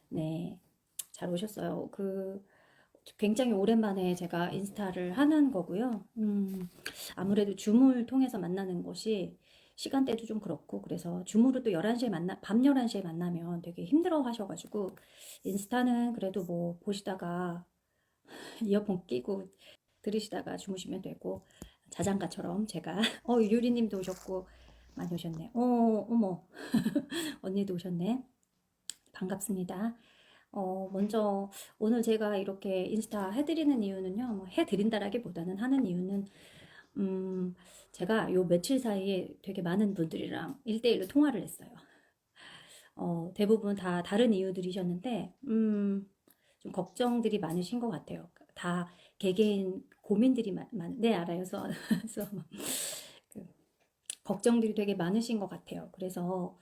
네, 잘 오셨어요. 굉장히 오랜만에 제가 인스타를 하는 거고요. 아무래도 줌을 통해서 만나는 것이 시간대도 좀 그렇고, 그래서 줌으로 또 11시에 밤 11시에 만나면 되게 힘들어 하셔가지고, 인스타는 그래도 뭐 보시다가 이어폰 끼고 들으시다가 주무시면 되고, 자장가처럼 제가, 유리님도 오셨고, 많이 오셨네. 어머, 언니도 오셨네. 반갑습니다. 먼저 오늘 제가 이렇게 인스타 해드리는 이유는요, 뭐 해드린다라기보다는 하는 이유는, 음, 제가 요 며칠 사이에 되게 많은 분들이랑 1대1로 통화를 했어요. 대부분 다 다른 이유들이셨는데, 좀 걱정들이 많으신 것 같아요. 다 개개인 고민들이 네, 알아요. 그래서 그 걱정들이 되게 많으신 것 같아요. 그래서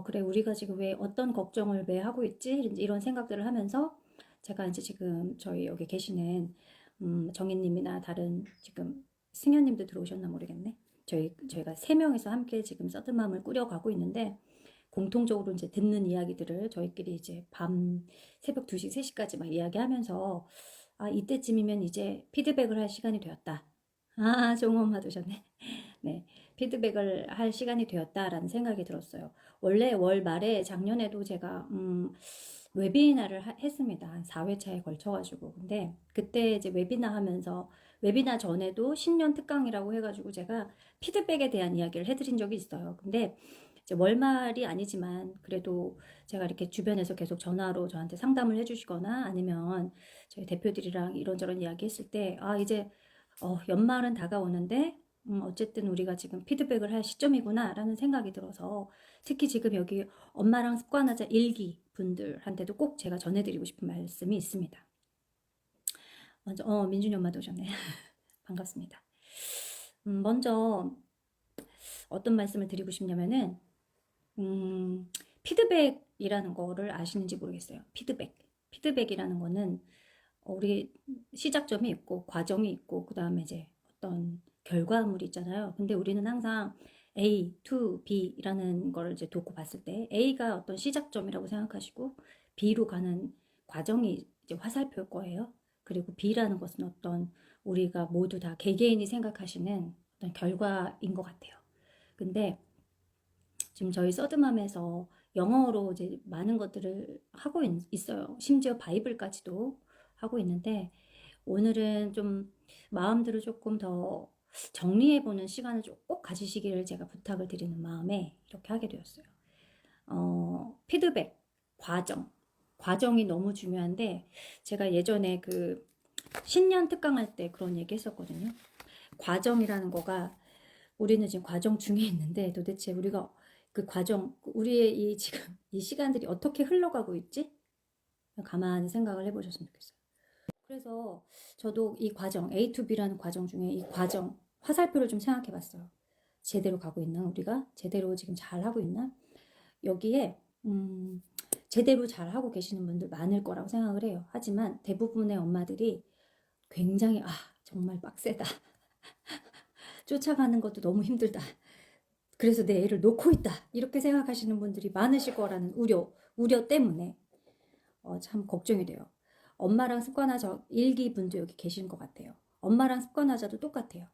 그래, 우리가 지금 왜 어떤 걱정을 왜 하고 있지? 이런 생각들을 하면서 제가 이제 지금 저희 여기 계시는 정희님이나 다른 지금 승현님도 들어오셨나 모르겠네. 저희가 세 명이서 함께 지금 서드맘을 꾸려가고 있는데 공통적으로 이제 듣는 이야기들을 저희끼리 이제 밤 새벽 2시, 3시까지 막 이야기하면서 아, 이때쯤이면 이제 피드백을 할 시간이 되었다. 아, 종엄 하두셨네. 네, 피드백을 할 시간이 되었다라는 생각이 들었어요. 원래 월 말에 작년에도 제가 웨비나를 했습니다. 한 4회차에 걸쳐가지고. 근데 그때 이제 웨비나 하면서 웨비나 전에도 신년 특강이라고 해가지고 제가 피드백에 대한 이야기를 해드린 적이 있어요. 근데 이제 월말이 아니지만 그래도 제가 이렇게 주변에서 계속 전화로 저한테 상담을 해주시거나 아니면 저희 대표들이랑 이런저런 이야기 했을 때, 아, 이제 연말은 다가오는데 어쨌든 우리가 지금 피드백을 할 시점이구나 라는 생각이 들어서 특히 지금 여기 엄마랑 습관하자 일기 분들한테도 꼭 제가 전해드리고 싶은 말씀이 있습니다. 먼저 민준이 엄마도 오셨네. 반갑습니다. 먼저 어떤 말씀을 드리고 싶냐면은 피드백이라는 거를 아시는지 모르겠어요. 피드백이라는 거는 우리 시작점이 있고 과정이 있고 그 다음에 이제 어떤 결과물이 있잖아요. 근데 우리는 항상 A to B라는 걸 이제 놓고 봤을 때 A가 어떤 시작점이라고 생각하시고 B로 가는 과정이 이제 화살표일 거예요. 그리고 B라는 것은 어떤 우리가 모두 다 개개인이 생각하시는 어떤 결과인 것 같아요. 근데 지금 저희 서드맘에서 영어로 이제 많은 것들을 하고 있어요. 심지어 바이블까지도 하고 있는데 오늘은 좀 마음들을 조금 더 정리해보는 시간을 꼭 가지시기를 제가 부탁을 드리는 마음에 이렇게 하게 되었어요. 피드백, 과정이 너무 중요한데 제가 예전에 그 신년 특강할 때 그런 얘기 했었거든요. 과정이라는 거가 우리는 지금 과정 중에 있는데 도대체 우리가 그 과정, 우리의 이 지금 이 시간들이 어떻게 흘러가고 있지? 가만히 생각을 해보셨으면 좋겠어요. 그래서 저도 이 과정, A to B라는 과정 중에 이 과정, 화살표를 좀 생각해 봤어요. 제대로 가고 있나? 우리가? 제대로 지금 잘 하고 있나? 여기에, 제대로 잘 하고 계시는 분들 많을 거라고 생각을 해요. 하지만 대부분의 엄마들이 굉장히, 정말 빡세다. 쫓아가는 것도 너무 힘들다. 그래서 내 애를 놓고 있다. 이렇게 생각하시는 분들이 많으실 거라는 우려 때문에 참 걱정이 돼요. 엄마랑 습관하자 일기 분도 여기 계신 것 같아요. 엄마랑 습관하자도 똑같아요.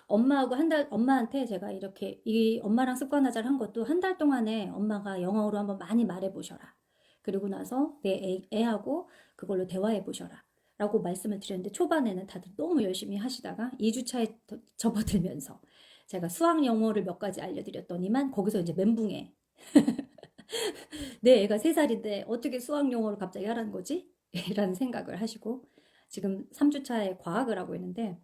엄마한테 제가 이렇게 이 엄마랑 습관하자를 한 것도 한 달 동안에 엄마가 영어로 한번 많이 말해보셔라. 그리고 나서 내 애하고 그걸로 대화해보셔라. 라고 말씀을 드렸는데 초반에는 다들 너무 열심히 하시다가 2주차에 접어들면서 제가 수학 영어를 몇 가지 알려드렸더니만 거기서 이제 멘붕에 내 애가 3살인데 어떻게 수학 영어를 갑자기 하라는 거지? 라는 생각을 하시고 지금 3주차에 과학을 하고 있는데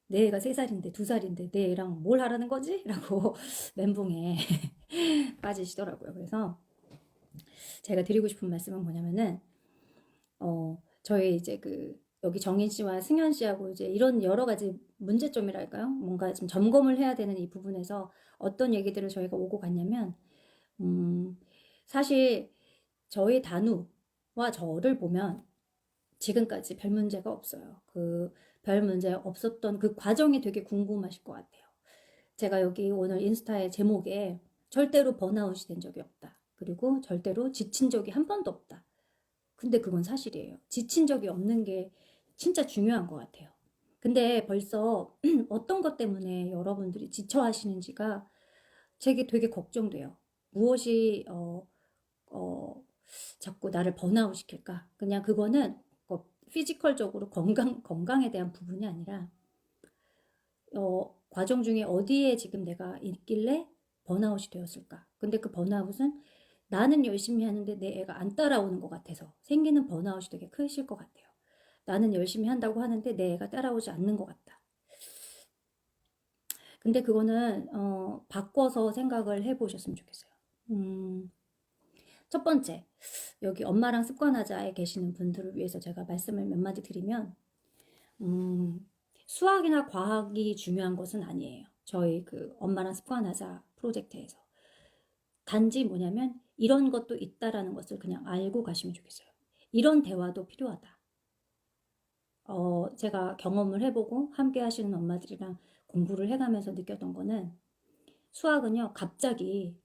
내 애가 3살인데 2살인데 내 애랑 뭘 하라는 거지? 라고 멘붕에 빠지시더라고요. 그래서 제가 드리고 싶은 말씀은 뭐냐면은 저희 이제 여기 정인 씨와 승현 씨하고 이제 이런 여러 가지 문제점이랄까요? 뭔가 좀 점검을 해야 되는 이 부분에서 어떤 얘기들을 저희가 오고 갔냐면 사실 저희 단우와 저를 보면 지금까지 별 문제가 없어요. 별 문제 없었던 그 과정이 되게 궁금하실 것 같아요. 제가 여기 오늘 인스타의 제목에 절대로 번아웃이 된 적이 없다. 그리고 절대로 지친 적이 한 번도 없다. 근데 그건 사실이에요. 지친 적이 없는 게 진짜 중요한 것 같아요. 근데 벌써 어떤 것 때문에 여러분들이 지쳐 하시는지가 제게 되게 걱정돼요. 무엇이 어, 자꾸 나를 번아웃 시킬까? 그냥 그거는 피지컬적으로 건강에 대한 부분이 아니라 과정 중에 어디에 지금 내가 있길래 번아웃이 되었을까? 근데 그 번아웃은 나는 열심히 하는데 내 애가 안 따라오는 것 같아서 생기는 번아웃이 되게 크실 것 같아요. 나는 열심히 한다고 하는데 내 애가 따라오지 않는 것 같다. 근데 그거는 바꿔서 생각을 해보셨으면 좋겠어요. 첫 번째, 여기 엄마랑 습관하자에 계시는 분들을 위해서 제가 말씀을 몇 마디 드리면 수학이나 과학이 중요한 것은 아니에요. 저희 그 엄마랑 습관하자 프로젝트에서. 단지 뭐냐면 이런 것도 있다라는 것을 그냥 알고 가시면 좋겠어요. 이런 대화도 필요하다. 제가 경험을 해보고 함께 하시는 엄마들이랑 공부를 해가면서 느꼈던 거는 수학은요, 갑자기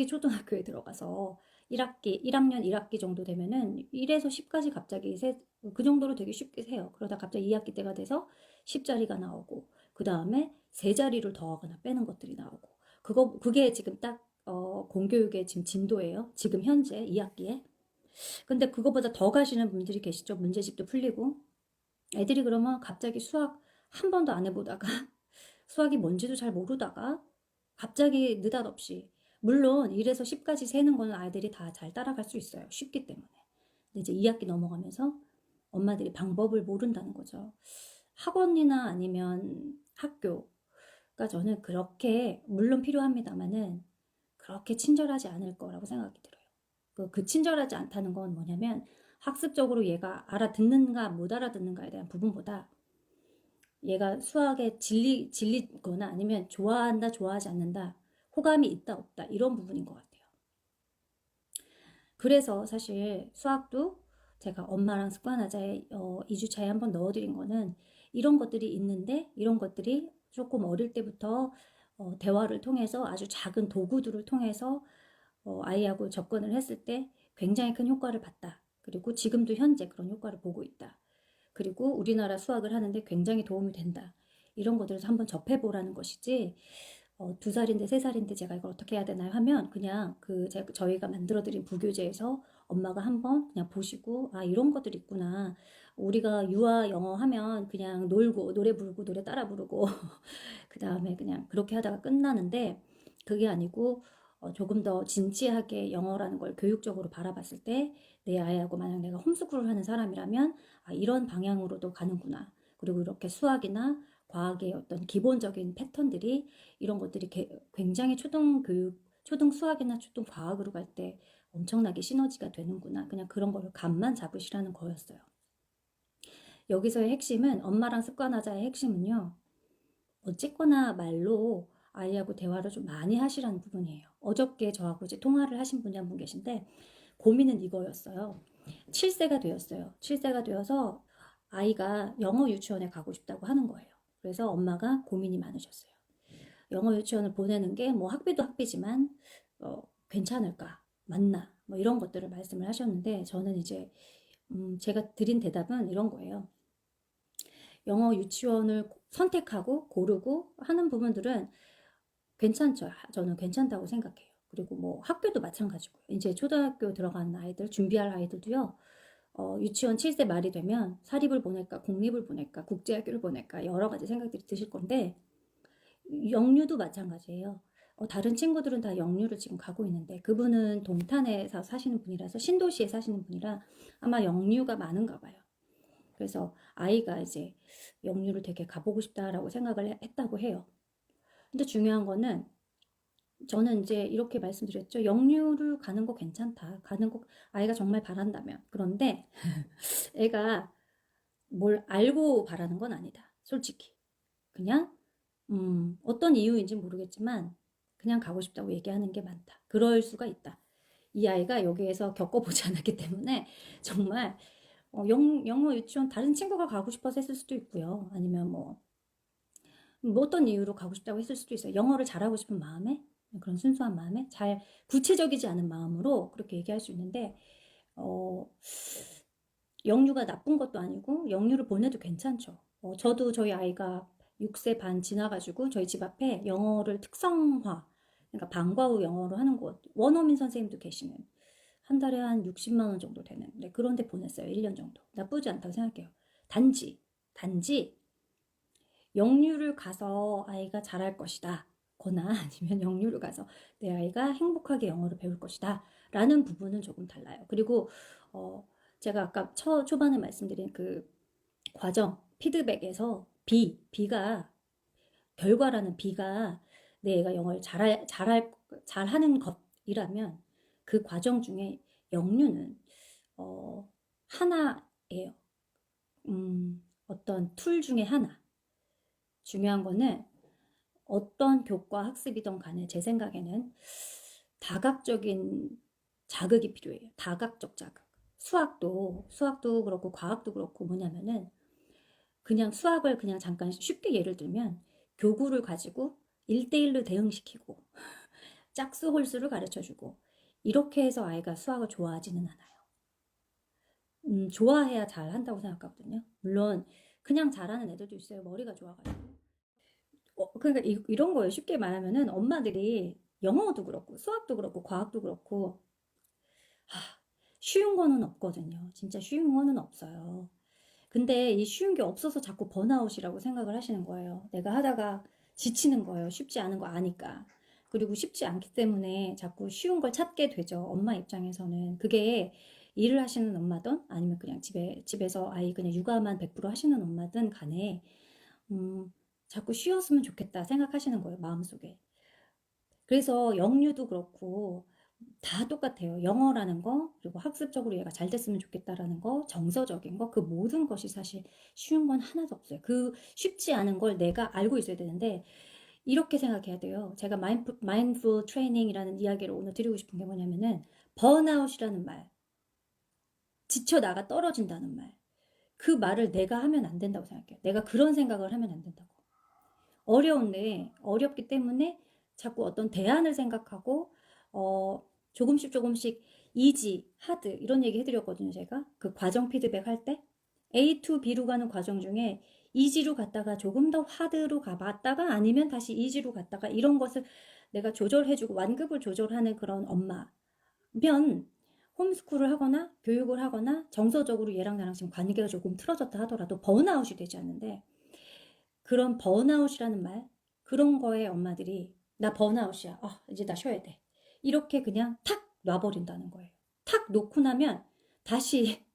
초등학교에 들어가서 1학년 1학기 정도 되면은 1에서 10까지 갑자기 그 정도로 되게 쉽게 세요. 그러다 갑자기 2학기 때가 돼서 10자리가 나오고, 그 다음에 3자리를 더하거나 빼는 것들이 나오고, 그게 지금 딱, 공교육의 지금 진도예요. 지금 현재 2학기에. 근데 그거보다 더 가시는 분들이 계시죠. 문제집도 풀리고. 애들이 그러면 갑자기 수학 한 번도 안 해보다가, 수학이 뭔지도 잘 모르다가, 갑자기 느닷없이 물론 1에서 10까지 세는 거는 아이들이 다 잘 따라갈 수 있어요. 쉽기 때문에. 근데 이제 2학기 넘어가면서 엄마들이 방법을 모른다는 거죠. 학원이나 아니면 학교가 저는 그렇게 물론 필요합니다만은 그렇게 친절하지 않을 거라고 생각이 들어요. 그 친절하지 않다는 건 뭐냐면 학습적으로 얘가 알아듣는가 못 알아듣는가에 대한 부분보다 얘가 수학에 질리거나 아니면 좋아한다, 좋아하지 않는다, 호감이 있다, 없다, 이런 부분인 것 같아요. 그래서 사실 수학도 제가 엄마랑 습관하자에 2주차에 한번 넣어드린 거는 이런 것들이 있는데 이런 것들이 조금 어릴 때부터 대화를 통해서 아주 작은 도구들을 통해서 아이하고 접근을 했을 때 굉장히 큰 효과를 봤다. 그리고 지금도 현재 그런 효과를 보고 있다. 그리고 우리나라 수학을 하는데 굉장히 도움이 된다. 이런 것들을 한번 접해보라는 것이지 2살인데 3살인데 제가 이걸 어떻게 해야 되나요? 하면 그냥 저희가 만들어드린 부교재에서 엄마가 한번 그냥 보시고 아 이런 것들이 있구나. 우리가 유아 영어 하면 그냥 놀고 노래 부르고 노래 따라 부르고 그 다음에 그냥 그렇게 하다가 끝나는데 그게 아니고 조금 더 진지하게 영어라는 걸 교육적으로 바라봤을 때 내 아이하고 만약 내가 홈스쿨을 하는 사람이라면 아, 이런 방향으로도 가는구나. 그리고 이렇게 수학이나 과학의 어떤 기본적인 패턴들이 이런 것들이 굉장히 초등 수학이나 초등 과학으로 갈 때 엄청나게 시너지가 되는구나. 그냥 그런 거를 감만 잡으시라는 거였어요. 여기서의 핵심은 엄마랑 습관하자의 핵심은요. 어쨌거나 말로 아이하고 대화를 좀 많이 하시라는 부분이에요. 어저께 저하고 이제 통화를 하신 분이 한 분 계신데 고민은 이거였어요. 7세가 되었어요. 7세가 되어서 아이가 영어 유치원에 가고 싶다고 하는 거예요. 그래서 엄마가 고민이 많으셨어요. 영어 유치원을 보내는 게 뭐 학비도 학비지만 괜찮을까? 맞나? 뭐 이런 것들을 말씀을 하셨는데 저는 이제 제가 드린 대답은 이런 거예요. 영어 유치원을 선택하고 고르고 하는 부분들은 괜찮죠. 저는 괜찮다고 생각해요. 그리고 뭐 학교도 마찬가지고요. 이제 초등학교 들어가는 아이들, 준비할 아이들도요. 유치원 7세 말이 되면 사립을 보낼까, 공립을 보낼까, 국제학교를 보낼까 여러 가지 생각들이 드실 건데 영유도 마찬가지예요. 다른 친구들은 다 영유를 지금 가고 있는데 그분은 동탄에서 사시는 분이라서 신도시에 사시는 분이라 아마 영유가 많은가 봐요. 그래서 아이가 이제 영유를 되게 가보고 싶다라고 생각을 했다고 해요. 근데 중요한 거는 저는 이제 이렇게 말씀드렸죠. 영유를 가는 거 괜찮다. 가는 거 아이가 정말 바란다면. 그런데 애가 뭘 알고 바라는 건 아니다. 솔직히. 그냥 어떤 이유인지 모르겠지만 그냥 가고 싶다고 얘기하는 게 많다. 그럴 수가 있다. 이 아이가 여기에서 겪어보지 않았기 때문에 정말 영어 유치원 다른 친구가 가고 싶어서 했을 수도 있고요. 아니면 뭐 어떤 이유로 가고 싶다고 했을 수도 있어요. 영어를 잘하고 싶은 마음에 그런 순수한 마음에 잘 구체적이지 않은 마음으로 그렇게 얘기할 수 있는데 영유가 나쁜 것도 아니고 영유를 보내도 괜찮죠. 저도 저희 아이가 6세 반 지나가지고 저희 집 앞에 영어를 특성화, 그러니까 방과 후 영어를 하는 곳, 원어민 선생님도 계시는 한 달에 한 60만 원 정도 되는 그런 데 보냈어요. 1년 정도. 나쁘지 않다고 생각해요. 단지 영유를 가서 아이가 잘할 것이다. 거나 아니면 영유를 가서 내 아이가 행복하게 영어를 배울 것이다. 라는 부분은 조금 달라요. 그리고 제가 아까 초반에 말씀드린 그 과정, 피드백에서 B가 결과라는 B가 내 애가 영어를 잘하는 것이라면 그 과정 중에 영유는 하나예요. 어떤 툴 중에 하나. 중요한 거는 어떤 교과 학습이든 간에 제 생각에는 다각적인 자극이 필요해요. 다각적 자극. 수학도 그렇고 과학도 그렇고 뭐냐면은 그냥 수학을 그냥 잠깐 쉽게 예를 들면 교구를 가지고 1대1로 대응시키고 짝수 홀수를 가르쳐주고 이렇게 해서 아이가 수학을 좋아하지는 않아요. 좋아해야 잘한다고 생각하거든요. 물론 그냥 잘하는 애들도 있어요. 머리가 좋아가지고. 그러니까 이런 거예요. 쉽게 말하면은 엄마들이 영어도 그렇고 수학도 그렇고 과학도 그렇고 쉬운 거는 없거든요. 진짜 쉬운 거는 없어요. 근데 이 쉬운 게 없어서 자꾸 번아웃이라고 생각을 하시는 거예요. 내가 하다가 지치는 거예요. 쉽지 않은 거 아니까. 그리고 쉽지 않기 때문에 자꾸 쉬운 걸 찾게 되죠. 엄마 입장에서는. 그게 일을 하시는 엄마든 아니면 그냥 집에서 아이 그냥 육아만 100% 하시는 엄마든 간에 자꾸 쉬었으면 좋겠다 생각하시는 거예요. 마음속에. 그래서 영유도 그렇고 다 똑같아요. 영어라는 거, 그리고 학습적으로 얘가 잘 됐으면 좋겠다라는 거, 정서적인 거, 그 모든 것이 사실 쉬운 건 하나도 없어요. 그 쉽지 않은 걸 내가 알고 있어야 되는데, 이렇게 생각해야 돼요. 제가 마인드풀 트레이닝이라는 이야기를 오늘 드리고 싶은 게 뭐냐면은, 번아웃이라는 말, 지쳐 나가 떨어진다는 말, 그 말을 내가 하면 안 된다고 생각해요. 내가 그런 생각을 하면 안 된다고. 어려운데, 어렵기 때문에 자꾸 어떤 대안을 생각하고, 조금씩 이지, 하드 이런 얘기 해드렸거든요. 제가 그 과정 피드백 할 때 A to B로 가는 과정 중에 이지로 갔다가 조금 더 하드로 가봤다가 아니면 다시 이지로 갔다가 이런 것을 내가 조절해주고 완급을 조절하는 그런 엄마면 홈스쿨을 하거나 교육을 하거나 정서적으로 얘랑 나랑 지금 관계가 조금 틀어졌다 하더라도 번아웃이 되지 않는데 그런 번아웃이라는 말 그런 거에 엄마들이 나 번아웃이야. 이제 나 쉬어야 돼. 이렇게 그냥 탁 놔버린다는 거예요. 탁 놓고 나면 다시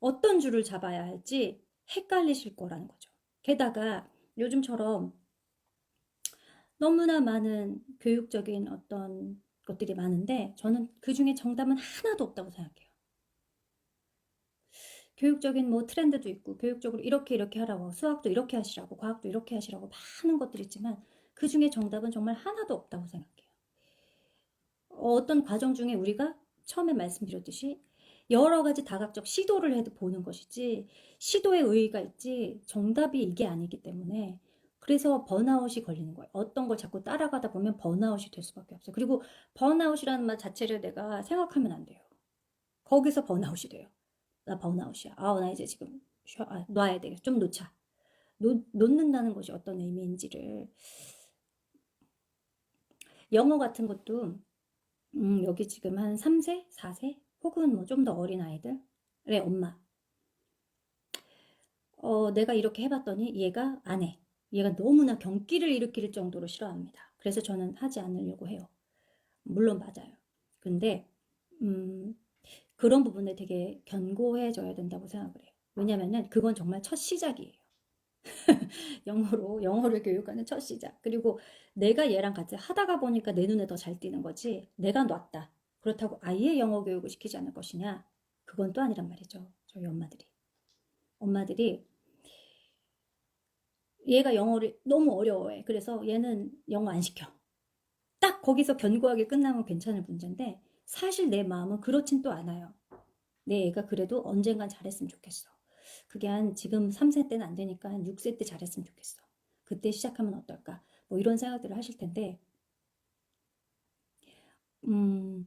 어떤 줄을 잡아야 할지 헷갈리실 거라는 거죠. 게다가 요즘처럼 너무나 많은 교육적인 어떤 것들이 많은데 저는 그 중에 정답은 하나도 없다고 생각해요. 교육적인 뭐 트렌드도 있고 교육적으로 이렇게 하라고 수학도 이렇게 하시라고 과학도 이렇게 하시라고 많은 것들이 있지만 그 중에 정답은 정말 하나도 없다고 생각해요. 어떤 과정 중에 우리가 처음에 말씀드렸듯이 여러 가지 다각적 시도를 해도 보는 것이지 시도에 의의가 있지 정답이 이게 아니기 때문에 그래서 번아웃이 걸리는 거예요. 어떤 걸 자꾸 따라가다 보면 번아웃이 될 수밖에 없어요. 그리고 번아웃이라는 말 자체를 내가 생각하면 안 돼요. 거기서 번아웃이 돼요. 나 번아웃이야. 나 이제 지금 놔야 되겠어. 좀 놓자. 놓는다는 것이 어떤 의미인지를 영어 같은 것도 여기 지금 한 3세, 4세 혹은 뭐 좀 더 어린 아이들의 엄마. 내가 이렇게 해봤더니 얘가 안 해. 얘가 너무나 경기를 일으킬 정도로 싫어합니다. 그래서 저는 하지 않으려고 해요. 물론 맞아요. 근데 그런 부분에 되게 견고해져야 된다고 생각을 해요. 왜냐면은 그건 정말 첫 시작이에요. 영어를 교육하는 첫 시작. 그리고 내가 얘랑 같이 하다가 보니까 내 눈에 더 잘 띄는 거지. 내가 놨다. 그렇다고 아예 영어 교육을 시키지 않을 것이냐? 그건 또 아니란 말이죠. 저희 엄마들이. 엄마들이 얘가 영어를 너무 어려워해. 그래서 얘는 영어 안 시켜. 딱 거기서 견고하게 끝나면 괜찮을 문제인데 사실 내 마음은 그렇진 또 않아요. 내 애가 그래도 언젠간 잘했으면 좋겠어. 그게 한 지금 3세 때는 안 되니까 한 6세 때 잘했으면 좋겠어. 그때 시작하면 어떨까? 뭐 이런 생각들을 하실 텐데 음,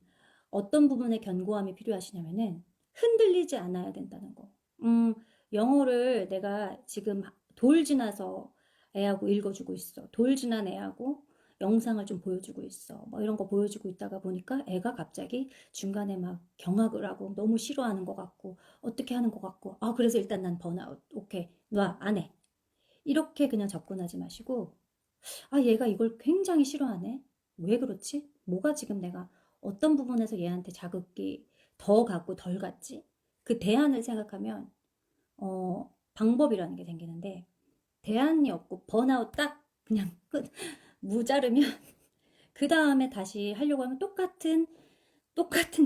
어떤 부분에 견고함이 필요하시냐면은 흔들리지 않아야 된다는 거. 영어를 내가 지금 돌 지나서 애하고 읽어주고 있어. 돌 지난 애하고 영상을 좀 보여주고 있어. 뭐 이런 거 보여주고 있다가 보니까 애가 갑자기 중간에 막 경악을 하고 너무 싫어하는 것 같고 어떻게 하는 것 같고 아 그래서 일단 난 번아웃. 오케이 놔 안 해. 이렇게 그냥 접근하지 마시고 아 얘가 이걸 굉장히 싫어하네. 왜 그렇지? 뭐가 지금 내가 어떤 부분에서 얘한테 자극이 더 갔고 덜 갔지? 그 대안을 생각하면 방법이라는 게 생기는데 대안이 없고 번아웃 딱 그냥 끝 무자르면 그 다음에 다시 하려고 하면 똑같은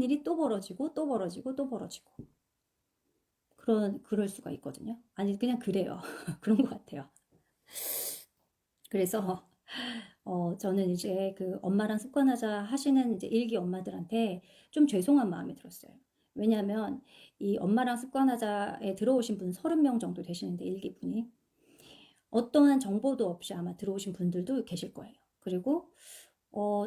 일이 또 벌어지고 또 벌어지고 또 벌어지고 그럴 수가 있거든요. 아니 그냥 그래요. 그런 것 같아요. 그래서 저는 이제 그 엄마랑 습관하자 하시는 이제 일기 엄마들한테 좀 죄송한 마음이 들었어요. 왜냐하면 이 엄마랑 습관하자에 들어오신 분 30명 정도 되시는데 일기분이 어떠한 정보도 없이 아마 들어오신 분들도 계실 거예요. 그리고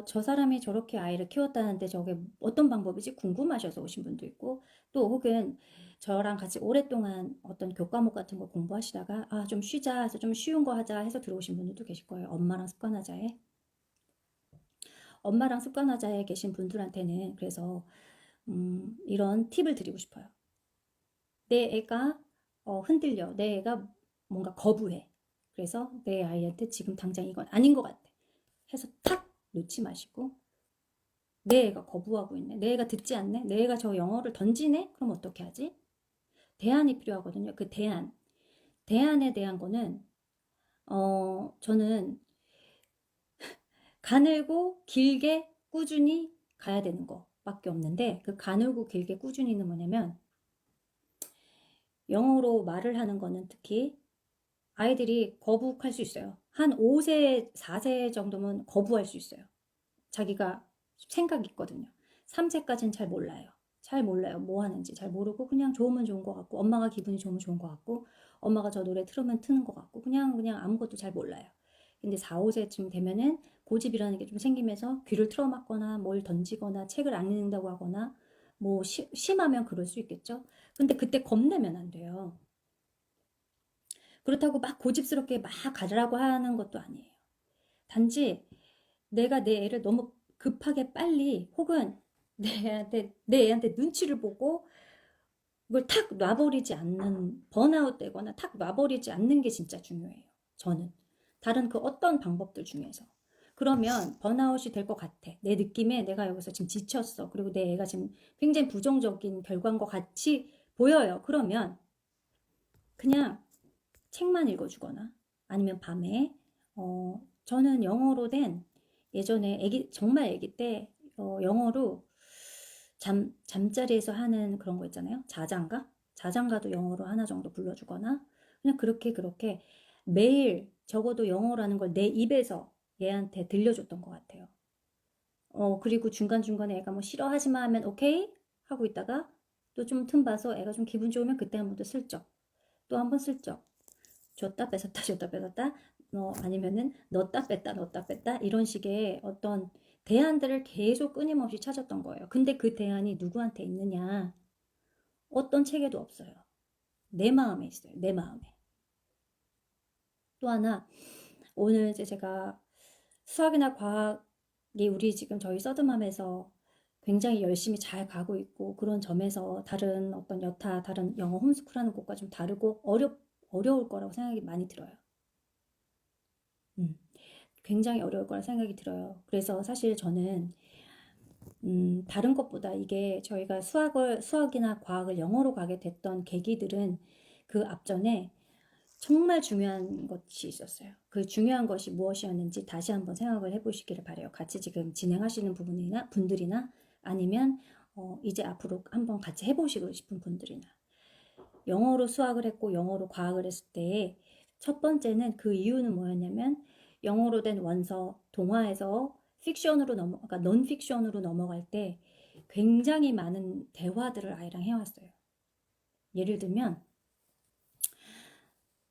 저 사람이 저렇게 아이를 키웠다는데 저게 어떤 방법이지 궁금하셔서 오신 분도 있고 또 혹은 저랑 같이 오랫동안 어떤 교과목 같은 거 공부하시다가 아, 좀 쉬자 해서 좀 쉬운 거 하자 해서 들어오신 분들도 계실 거예요. 엄마랑 습관하자에. 엄마랑 습관하자에 계신 분들한테는 그래서 이런 팁을 드리고 싶어요. 내 애가 흔들려. 내 애가 뭔가 거부해. 그래서 내 아이한테 지금 당장 이건 아닌 것 같아. 해서 탁 놓지 마시고 내 애가 거부하고 있네. 내 애가 듣지 않네. 내 애가 저 영어를 던지네. 그럼 어떻게 하지? 대안이 필요하거든요. 그 대안. 대안에 대한 거는 저는 가늘고 길게 꾸준히 가야 되는 거밖에 없는데 그 가늘고 길게 꾸준히는 뭐냐면 영어로 말을 하는 거는 특히 아이들이 거부할 수 있어요. 한 5세, 4세 정도면 거부할 수 있어요. 자기가 생각이 있거든요. 3세까지는 잘 몰라요. 잘 몰라요. 뭐 하는지 잘 모르고 그냥 좋으면 좋은 것 같고 엄마가 기분이 좋으면 좋은 것 같고 엄마가 저 노래 틀으면 트는 것 같고 그냥 아무것도 잘 몰라요. 근데 4, 5세쯤 되면은 고집이라는 게 좀 생기면서 귀를 틀어막거나 뭘 던지거나 책을 안 읽는다고 하거나 뭐 심하면 그럴 수 있겠죠. 근데 그때 겁내면 안 돼요. 그렇다고 막 고집스럽게 막 가라고 하는 것도 아니에요. 단지 내가 내 애를 너무 급하게 빨리 혹은 내 애한테 눈치를 보고 이걸 탁 놔버리지 않는 번아웃 되거나 탁 놔버리지 않는 게 진짜 중요해요. 저는 다른 그 어떤 방법들 중에서 그러면 번아웃이 될 것 같아. 내 느낌에 내가 여기서 지금 지쳤어. 그리고 내 애가 지금 굉장히 부정적인 결과인 것 같이 보여요. 그러면 그냥 책만 읽어주거나 아니면 밤에 저는 영어로 된 예전에 정말 애기 때 영어로 잠자리에서 하는 그런 거 있잖아요. 자장가도 영어로 하나 정도 불러주거나 그냥 그렇게 매일 적어도 영어라는 걸 내 입에서 얘한테 들려줬던 것 같아요. 그리고 중간중간에 애가 뭐 싫어하지 마 하면 오케이 하고 있다가 또 좀 틈 봐서 애가 좀 기분 좋으면 그때 한 번 더 슬쩍 또 한 번 슬쩍 줬다 뺏었다 줬다 뺏었다 아니면은 넣었다 뺐다 이런 식의 어떤 대안들을 계속 끊임없이 찾았던 거예요. 근데 그 대안이 누구한테 있느냐? 어떤 책에도 없어요. 내 마음에 있어요. 내 마음에. 또 하나 오늘 이제 제가 수학이나 과학이 우리 지금 저희 서드맘에서 굉장히 열심히 잘 가고 있고 그런 점에서 다른 어떤 다른 영어 홈스쿨하는 곳과 좀 다르고 어려울 거라고 생각이 많이 들어요. 음, 굉장히 어려울 거라 생각이 들어요. 그래서 사실 저는 다른 것보다 이게 저희가 수학이나 과학을 영어로 가게 됐던 계기들은 그 앞전에 정말 중요한 것이 있었어요. 그 중요한 것이 무엇이었는지 다시 한번 생각을 해보시기를 바래요. 같이 지금 진행하시는 분들이나 아니면 이제 앞으로 한번 같이 해보시고 싶은 분들이나 영어로 수학을 했고 영어로 과학을 했을 때 첫 번째는 그 이유는 뭐였냐면 영어로 된 원서, 동화에서 그러니까 논픽션으로 넘어갈 때 굉장히 많은 대화들을 아이랑 해왔어요. 예를 들면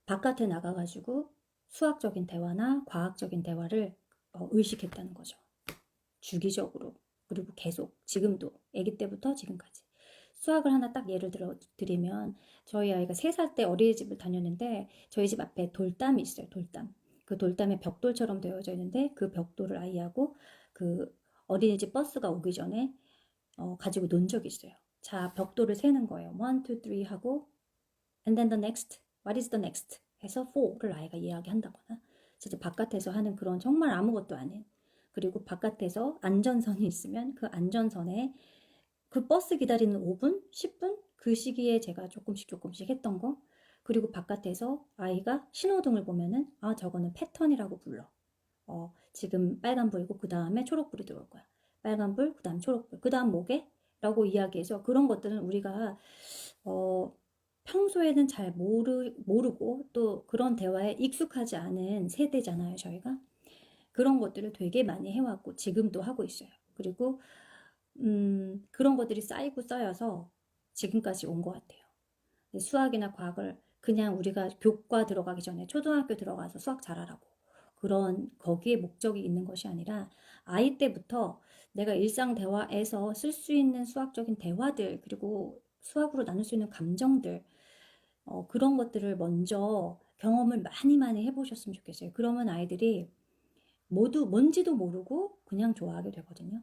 바깥에 나가가지고 수학적인 대화나 과학적인 대화를 의식했다는 거죠. 주기적으로. 그리고 계속 지금도 아기 때부터 지금까지. 수학을 하나 딱 예를 들어 드리면 저희 아이가 3살 때 어린이집을 다녔는데 저희 집 앞에 돌담이 있어요. 돌담. 그 돌담에 벽돌처럼 되어져 있는데 그 벽돌을 아이하고 그 어린이집 버스가 오기 전에 가지고 논 적이 있어요. 자, 벽돌을 세는 거예요. 1, 2, 3 하고 and then the next, what is the next 해서 4를 아이가 이야기한다거나 진짜 바깥에서 하는 그런 정말 아무것도 아닌 그리고 바깥에서 안전선이 있으면 그 안전선에 그 버스 기다리는 5분, 10분 그 시기에 제가 조금씩 했던 거 그리고 바깥에서 아이가 신호등을 보면은 아 저거는 패턴이라고 불러 지금 빨간불이고 그 다음에 초록불이 들어올 거야 빨간불 그 다음 초록불 그 다음 뭐게? 라고 이야기해서 그런 것들은 우리가 평소에는 잘 모르고 또 그런 대화에 익숙하지 않은 세대잖아요 저희가 그런 것들을 되게 많이 해왔고 지금도 하고 있어요 그리고 그런 것들이 쌓이고 쌓여서 지금까지 온 것 같아요. 수학이나 과학을 그냥 우리가 교과 들어가기 전에 초등학교 들어가서 수학 잘하라고 그런 거기에 목적이 있는 것이 아니라 아이 때부터 내가 일상 대화에서 쓸 수 있는 수학적인 대화들 그리고 수학으로 나눌 수 있는 감정들 그런 것들을 먼저 경험을 많이 해보셨으면 좋겠어요. 그러면 아이들이 모두 뭔지도 모르고 그냥 좋아하게 되거든요.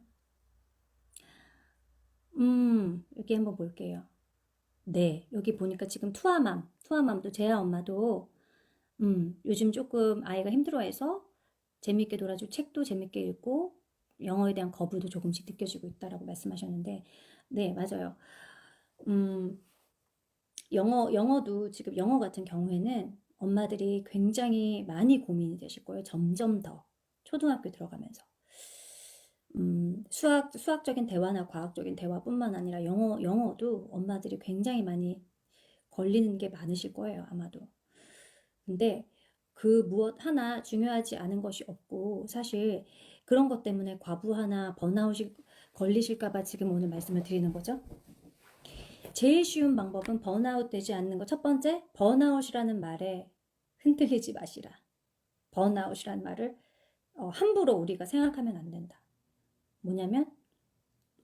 여기 한번 볼게요. 네, 여기 보니까 지금 투아맘도 제아 엄마도 요즘 조금 아이가 힘들어해서 재밌게 놀아주고 책도 재밌게 읽고 영어에 대한 거부도 조금씩 느껴지고 있다라고 말씀하셨는데 네, 맞아요. 음, 영어도 지금 영어 같은 경우에는 엄마들이 굉장히 많이 고민이 되실 거예요. 점점 더 초등학교 들어가면서. 수학적인 대화나 과학적인 대화뿐만 아니라 영어도 엄마들이 굉장히 많이 걸리는 게 많으실 거예요, 아마도. 근데 그 무엇 하나 중요하지 않은 것이 없고, 사실 그런 것 때문에 과부하나 번아웃이 걸리실까봐 지금 오늘 말씀을 드리는 거죠. 제일 쉬운 방법은 번아웃 되지 않는 거. 첫 번째, 번아웃이라는 말에 흔들리지 마시라. 번아웃이라는 말을 함부로 우리가 생각하면 안 된다. 뭐냐면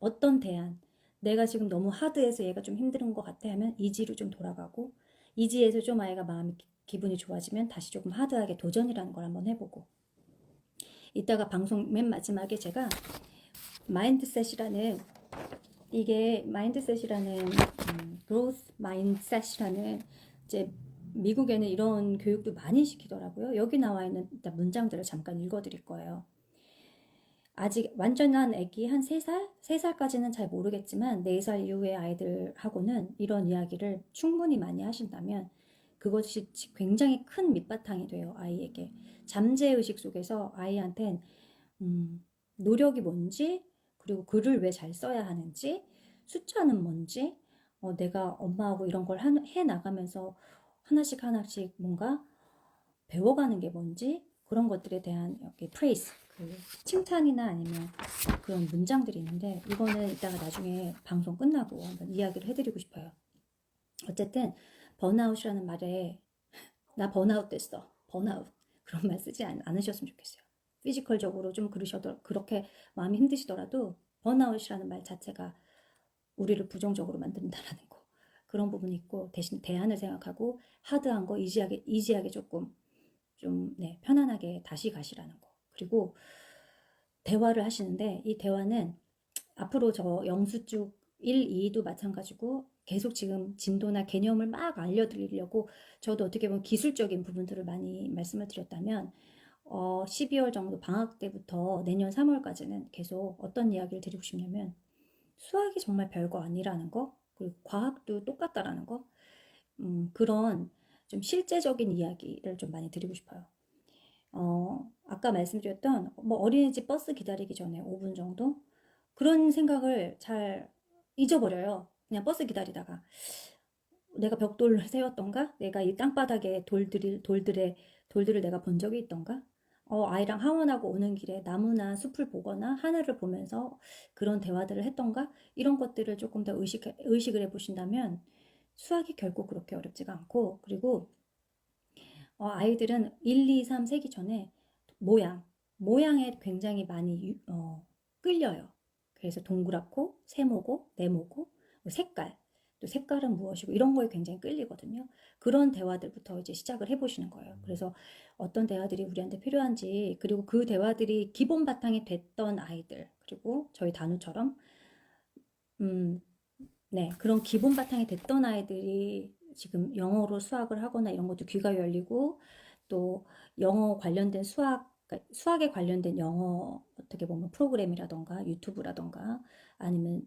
어떤 대안 내가 지금 너무 하드해서 얘가 좀 힘든 것 같아 하면 이지로 좀 돌아가고 이지에서 좀 아이가 마음이 기분이 좋아지면 다시 조금 하드하게 도전이라는 걸 한번 해보고 이따가 방송 맨 마지막에 제가 마인드셋이라는 이게 마인드셋이라는 growth mindset이라는 이제 미국에는 이런 교육도 많이 시키더라고요. 여기 나와 있는 일단 문장들을 잠깐 읽어드릴 거예요. 아직 완전한 아기 한 3살? 3살까지는 잘 모르겠지만 4살 이후의 아이들하고는 이런 이야기를 충분히 많이 하신다면 그것이 굉장히 큰 밑바탕이 돼요. 아이에게. 잠재의식 속에서 아이한텐 노력이 뭔지 그리고 글을 왜 잘 써야 하는지 숫자는 뭔지 내가 엄마하고 이런 걸 해나가면서 하나씩 뭔가 배워가는 게 뭔지 그런 것들에 대한 여기 praise 그 칭찬이나 아니면 그런 문장들이 있는데 이거는 이따가 나중에 방송 끝나고 한번 이야기를 해드리고 싶어요. 어쨌든 번아웃이라는 말에 나 번아웃 됐어. 번아웃 그런 말 쓰지 않으셨으면 좋겠어요. 피지컬적으로 좀 그렇게 마음이 힘드시더라도 번아웃이라는 말 자체가 우리를 부정적으로 만든다라는 거 그런 부분이 있고 대신 대안을 생각하고 하드한 거 이지하게 조금 좀 네, 편안하게 다시 가시라는 거. 그리고 대화를 하시는데 이 대화는 앞으로 저 영수증 1, 2도 마찬가지고 계속 지금 진도나 개념을 막 알려드리려고 저도 어떻게 보면 기술적인 부분들을 많이 말씀을 드렸다면 12월 정도 방학 때부터 내년 3월까지는 계속 어떤 이야기를 드리고 싶냐면 수학이 정말 별거 아니라는 거 그리고 과학도 똑같다라는 거 그런 좀 실제적인 이야기를 좀 많이 드리고 싶어요. 아까 말씀드렸던 뭐 어린이집 버스 기다리기 전에 5분 정도 그런 생각을 잘 잊어버려요. 그냥 버스 기다리다가 내가 벽돌을 세웠던가 내가 이 땅바닥에 돌들을 내가 본 적이 있던가 아이랑 하원하고 오는 길에 나무나 숲을 보거나 하늘을 보면서 그런 대화들을 했던가 이런 것들을 조금 더 의식을 해보신다면 수학이 결코 그렇게 어렵지가 않고 그리고 아이들은 1, 2, 3 세기 전에 모양에 굉장히 많이 끌려요. 그래서 동그랗고 세모고 네모고 색깔, 또 색깔은 무엇이고 이런 거에 굉장히 끌리거든요. 그런 대화들부터 이제 시작을 해보시는 거예요. 그래서 어떤 대화들이 우리한테 필요한지, 그리고 그 대화들이 기본 바탕이 됐던 아이들, 그리고 저희 단우처럼 네, 그런 기본 바탕이 됐던 아이들이 지금 영어로 수학을 하거나 이런 것도 귀가 열리고, 또 영어 관련된 그러니까 수학에 관련된 영어 어떻게 보면 프로그램이라던가 유튜브라던가 아니면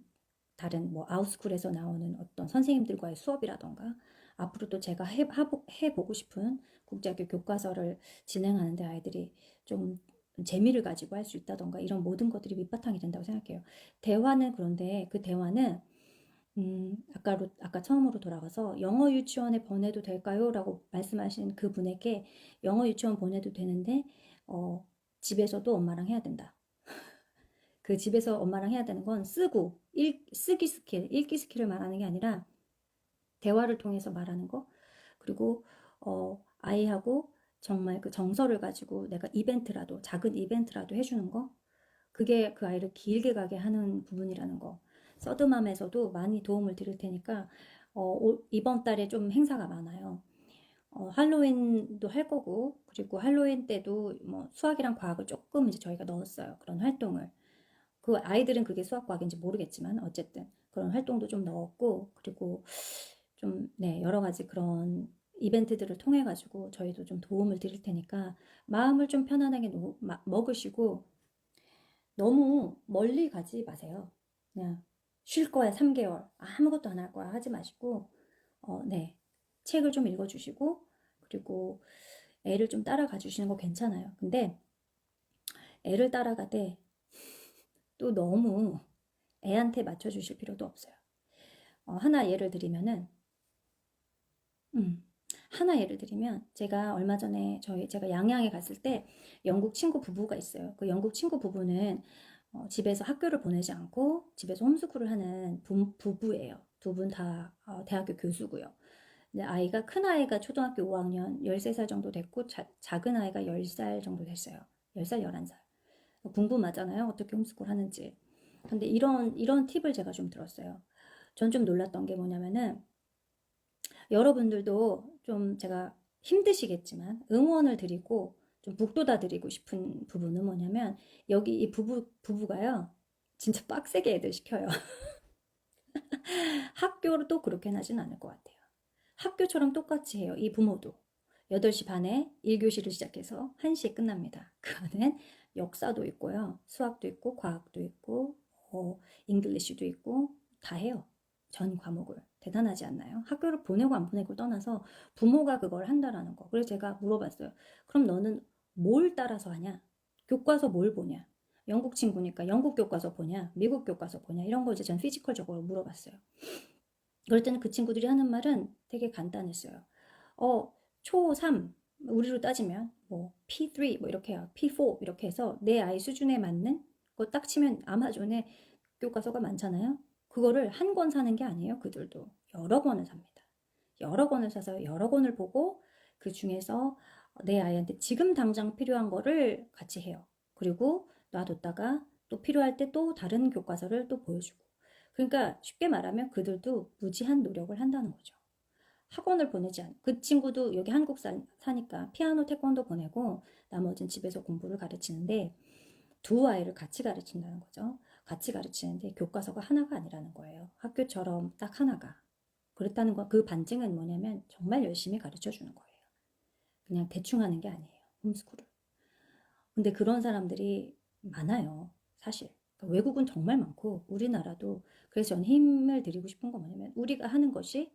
다른 뭐 아웃스쿨에서 나오는 어떤 선생님들과의 수업이라던가, 앞으로 또 제가 해보고 싶은 국제학교 교과서를 진행하는데 아이들이 좀 재미를 가지고 할 수 있다던가, 이런 모든 것들이 밑바탕이 된다고 생각해요. 대화는, 그런데 그 대화는 아까 처음으로 돌아가서 영어 유치원에 보내도 될까요? 라고 말씀하신 그분에게, 영어 유치원 보내도 되는데, 집에서도 엄마랑 해야 된다. 그 집에서 엄마랑 해야 되는 건 쓰기 스킬, 읽기 스킬을 말하는 게 아니라 대화를 통해서 말하는 거. 그리고 아이하고 정말 그 정서를 가지고 내가 이벤트라도, 작은 이벤트라도 해주는 거. 그게 그 아이를 길게 가게 하는 부분이라는 거. 서드맘에서도 많이 도움을 드릴 테니까, 이번 달에 좀 행사가 많아요. 할로윈도 할 거고, 그리고 할로윈 때도 뭐 수학이랑 과학을 조금 이제 저희가 넣었어요. 그런 활동을. 그 아이들은 그게 수학 과학인지 모르겠지만 어쨌든 그런 활동도 좀 넣었고, 그리고 좀, 네, 여러 가지 그런 이벤트들을 통해 가지고 저희도 좀 도움을 드릴 테니까 마음을 좀 편안하게 먹으시고, 너무 멀리 가지 마세요. 그냥 쉴 거야 3개월 아무것도 안 할 거야 하지 마시고, 네, 책을 좀 읽어주시고, 그리고 애를 좀 따라가 주시는 거 괜찮아요. 근데 애를 따라가되 또 너무 애한테 맞춰주실 필요도 없어요. 하나 예를 드리면은, 음, 하나 예를 들면, 제가 얼마 전에 제가 양양에 갔을 때 영국 친구 부부가 있어요. 그 영국 친구 부부는 집에서 학교를 보내지 않고 집에서 홈스쿨을 하는 부부예요. 두 분 다 대학교 교수고요. 근데 큰 아이가 초등학교 5학년 13살 정도 됐고, 작은 아이가 10살 정도 됐어요. 10살, 11살. 궁금하잖아요. 어떻게 홈스쿨 하는지. 근데 이런 팁을 제가 좀 들었어요. 전 좀 놀랐던 게 뭐냐면은, 여러분들도 좀 제가 힘드시겠지만 응원을 드리고 좀 북돋아 드리고 싶은 부분은 뭐냐면, 여기 이 부부가요, 진짜 빡세게 애들 시켜요. 학교도 그렇게 하진 않을 것 같아요. 학교처럼 똑같이 해요. 이 부모도 8시 반에 1교시를 시작해서 1시에 끝납니다. 그 안엔 역사도 있고요, 수학도 있고 과학도 있고 잉글리시도 있고 다 해요. 전 과목을. 대단하지 않나요? 학교를 보내고 안 보내고 떠나서 부모가 그걸 한다라는 거. 그래서 제가 물어봤어요. 그럼 너는 뭘 따라서 하냐? 교과서 뭘 보냐? 영국 친구니까 영국 교과서 보냐? 미국 교과서 보냐? 이런 거 이제 전 피지컬적으로 물어봤어요. 그럴 때는 그 친구들이 하는 말은 되게 간단했어요. 초3, 우리로 따지면 뭐 P3 뭐 이렇게 해요. P4 이렇게 해서 내 아이 수준에 맞는 거 딱 치면 아마존에 교과서가 많잖아요. 그거를 한 권 사는 게 아니에요. 그들도 여러 권을 삽니다. 여러 권을 사서 여러 권을 보고 그 중에서 내 아이한테 지금 당장 필요한 거를 같이 해요. 그리고 놔뒀다가 또 필요할 때 또 다른 교과서를 또 보여주고. 그러니까 쉽게 말하면 그들도 무지한 노력을 한다는 거죠. 학원을 보내지 않, 그 친구도 여기 한국 사니까 피아노 태권도 보내고 나머지는 집에서 공부를 가르치는데, 두 아이를 같이 가르친다는 거죠. 같이 가르치는데 교과서가 하나가 아니라는 거예요. 학교처럼 딱 하나가. 그렇다는 거, 그 반증은 뭐냐면 정말 열심히 가르쳐 주는 거예요. 그냥 대충 하는 게 아니에요. 홈스쿨을. 근데 그런 사람들이 많아요. 사실. 그러니까 외국은 정말 많고 우리나라도. 그래서 저는 힘을 드리고 싶은 건 뭐냐면, 우리가 하는 것이,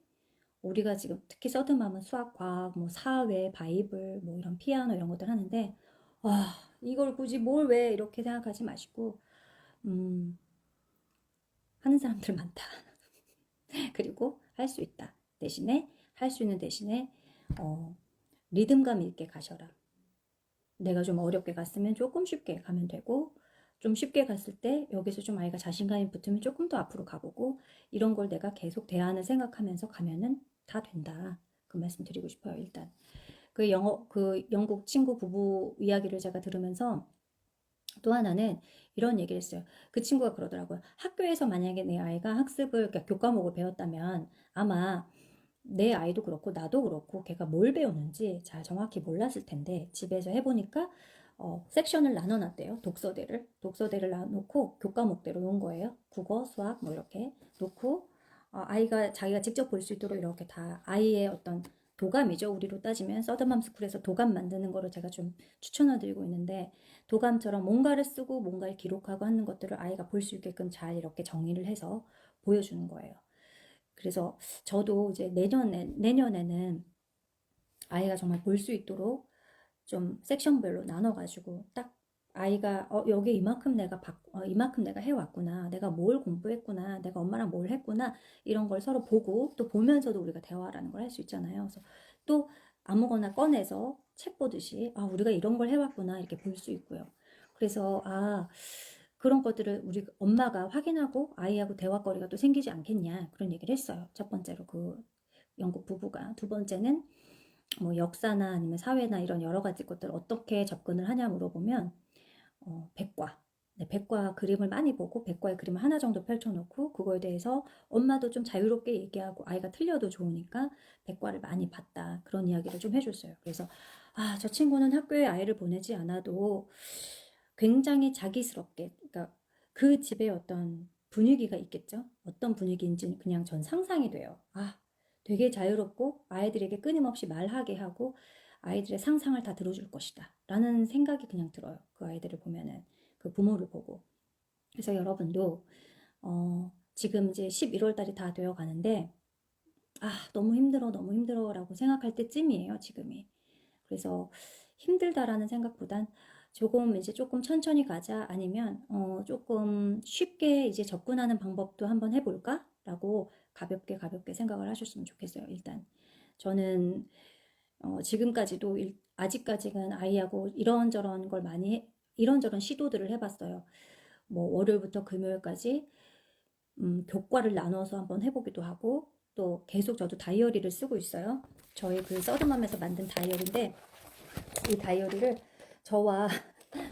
우리가 지금 특히 서든맘은 수학, 과학, 뭐 사회, 바이블, 뭐 이런 피아노 이런 것들 하는데, 이걸 굳이 뭘 왜 이렇게 생각하지 마시고, 음, 하는 사람들 많다. 그리고 할 수 있다. 대신에, 할 수 있는 대신에, 어, 리듬감 있게 가셔라. 내가 좀 어렵게 갔으면 조금 쉽게 가면 되고, 좀 쉽게 갔을 때 여기서 좀 아이가 자신감이 붙으면 조금 더 앞으로 가보고, 이런 걸 내가 계속 대안을 생각하면서 가면은 다 된다. 그 말씀 드리고 싶어요. 일단 그 영국 친구 부부 이야기를 제가 들으면서 또 하나는 이런 얘기를 했어요. 그 친구가 그러더라고요. 학교에서 만약에 내 아이가 학습을, 그러니까 교과목을 배웠다면 아마 내 아이도 그렇고 나도 그렇고 걔가 뭘 배우는지 잘 정확히 몰랐을 텐데 집에서 해보니까 섹션을 나눠놨대요. 독서대를 나눠놓고 교과목대로 놓은 거예요. 국어, 수학 뭐 이렇게 놓고 아이가 자기가 직접 볼 수 있도록 이렇게 다 아이의 어떤 도감이죠. 우리로 따지면 서드맘 스쿨에서 도감 만드는 거를 제가 좀 추천을 드리고 있는데 도감처럼 뭔가를 쓰고 뭔가를 기록하고 하는 것들을 아이가 볼 수 있게끔 잘 이렇게 정리를 해서 보여주는 거예요. 그래서 저도 이제 내년에는 아이가 정말 볼 수 있도록 좀 섹션별로 나눠가지고 딱 아이가 여기 이만큼 내가 해왔구나, 내가 뭘 공부했구나, 내가 엄마랑 뭘 했구나, 이런 걸 서로 보고 또 보면서도 우리가 대화라는 걸 할 수 있잖아요. 그래서 또 아무거나 꺼내서 책 보듯이 우리가 이런 걸 해왔구나 이렇게 볼 수 있고요. 그래서 그런 것들을 우리 엄마가 확인하고 아이하고 대화거리가 또 생기지 않겠냐 그런 얘기를 했어요. 첫 번째로 그 영국 부부가. 두 번째는 뭐 역사나 아니면 사회나 이런 여러 가지 것들 어떻게 접근을 하냐 물어보면 백과 백과 그림을 많이 보고 백과의 그림을 하나 정도 펼쳐놓고 그거에 대해서 엄마도 좀 자유롭게 얘기하고 아이가 틀려도 좋으니까 백과를 많이 봤다 그런 이야기를 좀 해줬어요. 그래서 저 친구는 학교에 아이를 보내지 않아도 굉장히 자기스럽게, 그러니까 그 집에 어떤 분위기가 있겠죠. 어떤 분위기인지 그냥 전 상상이 돼요. 되게 자유롭고 아이들에게 끊임없이 말하게 하고 아이들의 상상을 다 들어줄 것이다 라는 생각이 그냥 들어요. 그 아이들을 보면은, 그 부모를 보고. 그래서 여러분도 지금 이제 11월 달이 다 되어 가는데 너무 힘들어 너무 힘들어 라고 생각할 때쯤이에요, 지금이. 그래서 힘들다라는 생각보단 조금 천천히 가자, 아니면 조금 쉽게 이제 접근하는 방법도 한번 해볼까 라고 가볍게 생각을 하셨으면 좋겠어요. 일단 저는 지금까지도 아직까지는 아이하고 이런저런 시도들을 해봤어요. 뭐 월요일부터 금요일까지 교과를 나눠서 한번 해보기도 하고, 또 계속 저도 다이어리를 쓰고 있어요. 저희 그 서드맘에서 만든 다이어리인데, 이 다이어리를 저와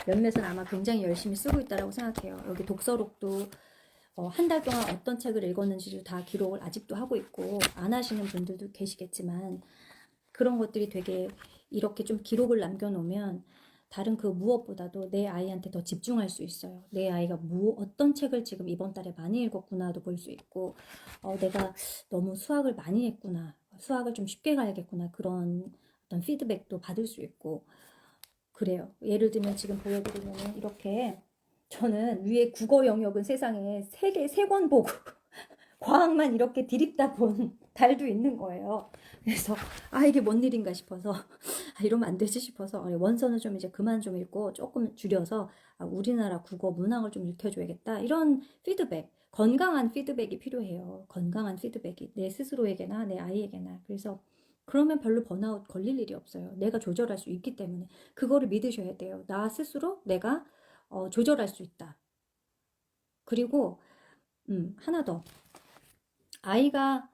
몇몇은 아마 굉장히 열심히 쓰고 있다고 생각해요. 여기 독서록도 한 달 동안 어떤 책을 읽었는지를 다 기록을 아직도 하고 있고, 안 하시는 분들도 계시겠지만 그런 것들이 되게 이렇게 좀 기록을 남겨놓으면 다른 그 무엇보다도 내 아이한테 더 집중할 수 있어요. 내 아이가 어떤 책을 지금 이번 달에 많이 읽었구나도 볼 수 있고, 내가 너무 수학을 많이 했구나, 수학을 좀 쉽게 가야겠구나, 그런 어떤 피드백도 받을 수 있고 그래요. 예를 들면 지금 보여드리면 이렇게, 저는 위에 국어 영역은 세상에 세 권 보고 과학만 이렇게 디립다 본 달도 있는 거예요. 그래서 이게 뭔 일인가 싶어서 이러면 안 되지 싶어서 원서는 좀 이제 그만 좀 읽고 조금 줄여서 우리나라 국어 문학을 좀 읽혀줘야겠다, 이런 피드백, 건강한 피드백이 필요해요. 건강한 피드백이 내 스스로에게나 내 아이에게나. 그래서 그러면 별로 번아웃 걸릴 일이 없어요. 내가 조절할 수 있기 때문에. 그거를 믿으셔야 돼요. 나 스스로 내가 조절할 수 있다. 그리고 하나 더. 아까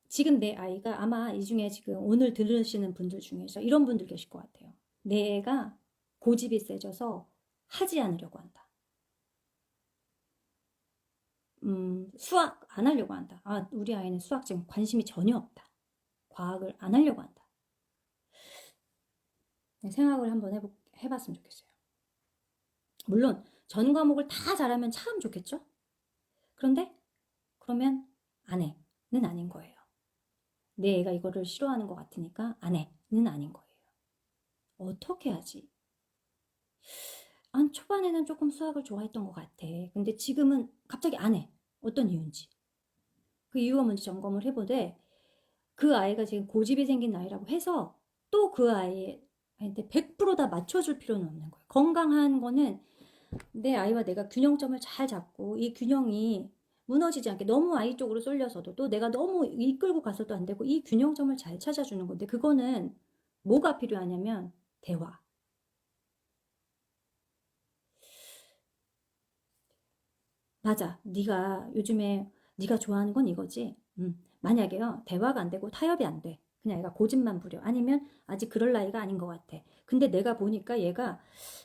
지금 내 아이가 아마 이 중에 지금 오늘 들으시는 분들 중에서 이런 분들 계실 것 같아요. 내 애가 고집이 세져서 하지 않으려고 한다. 수학 안 하려고 한다. 우리 아이는 수학 지금 관심이 전혀 없다. 과학을 안 하려고 한다. 생각을 한번 해봤으면 좋겠어요. 물론 전 과목을 다 잘하면 참 좋겠죠? 그런데 그러면 안 해는 아닌 거예요. 내 애가 이거를 싫어하는 것 같으니까 안 해는 아닌 거예요. 어떻게 하지? 초반에는 조금 수학을 좋아했던 것 같아. 근데 지금은 갑자기 안 해. 어떤 이유인지. 그 이유가 뭔지 점검을 해보되, 그 아이가 지금 고집이 생긴 나이라고 해서 또 그 아이한테 100%다 맞춰줄 필요는 없는 거예요. 건강한 거는 내 아이와 내가 균형점을 잘 잡고, 이 균형이 무너지지 않게, 너무 아이 쪽으로 쏠려서도 또 내가 너무 이끌고 가서도 안 되고, 이 균형점을 잘 찾아주는 건데, 그거는 뭐가 필요하냐면 대화. 맞아. 요즘에 네가 좋아하는 건 이거지. 만약에요, 대화가 안 되고 타협이 안 돼. 그냥 애가 고집만 부려. 아니면 아직 그럴 나이가 아닌 것 같아. 근데 내가 보니까 얘가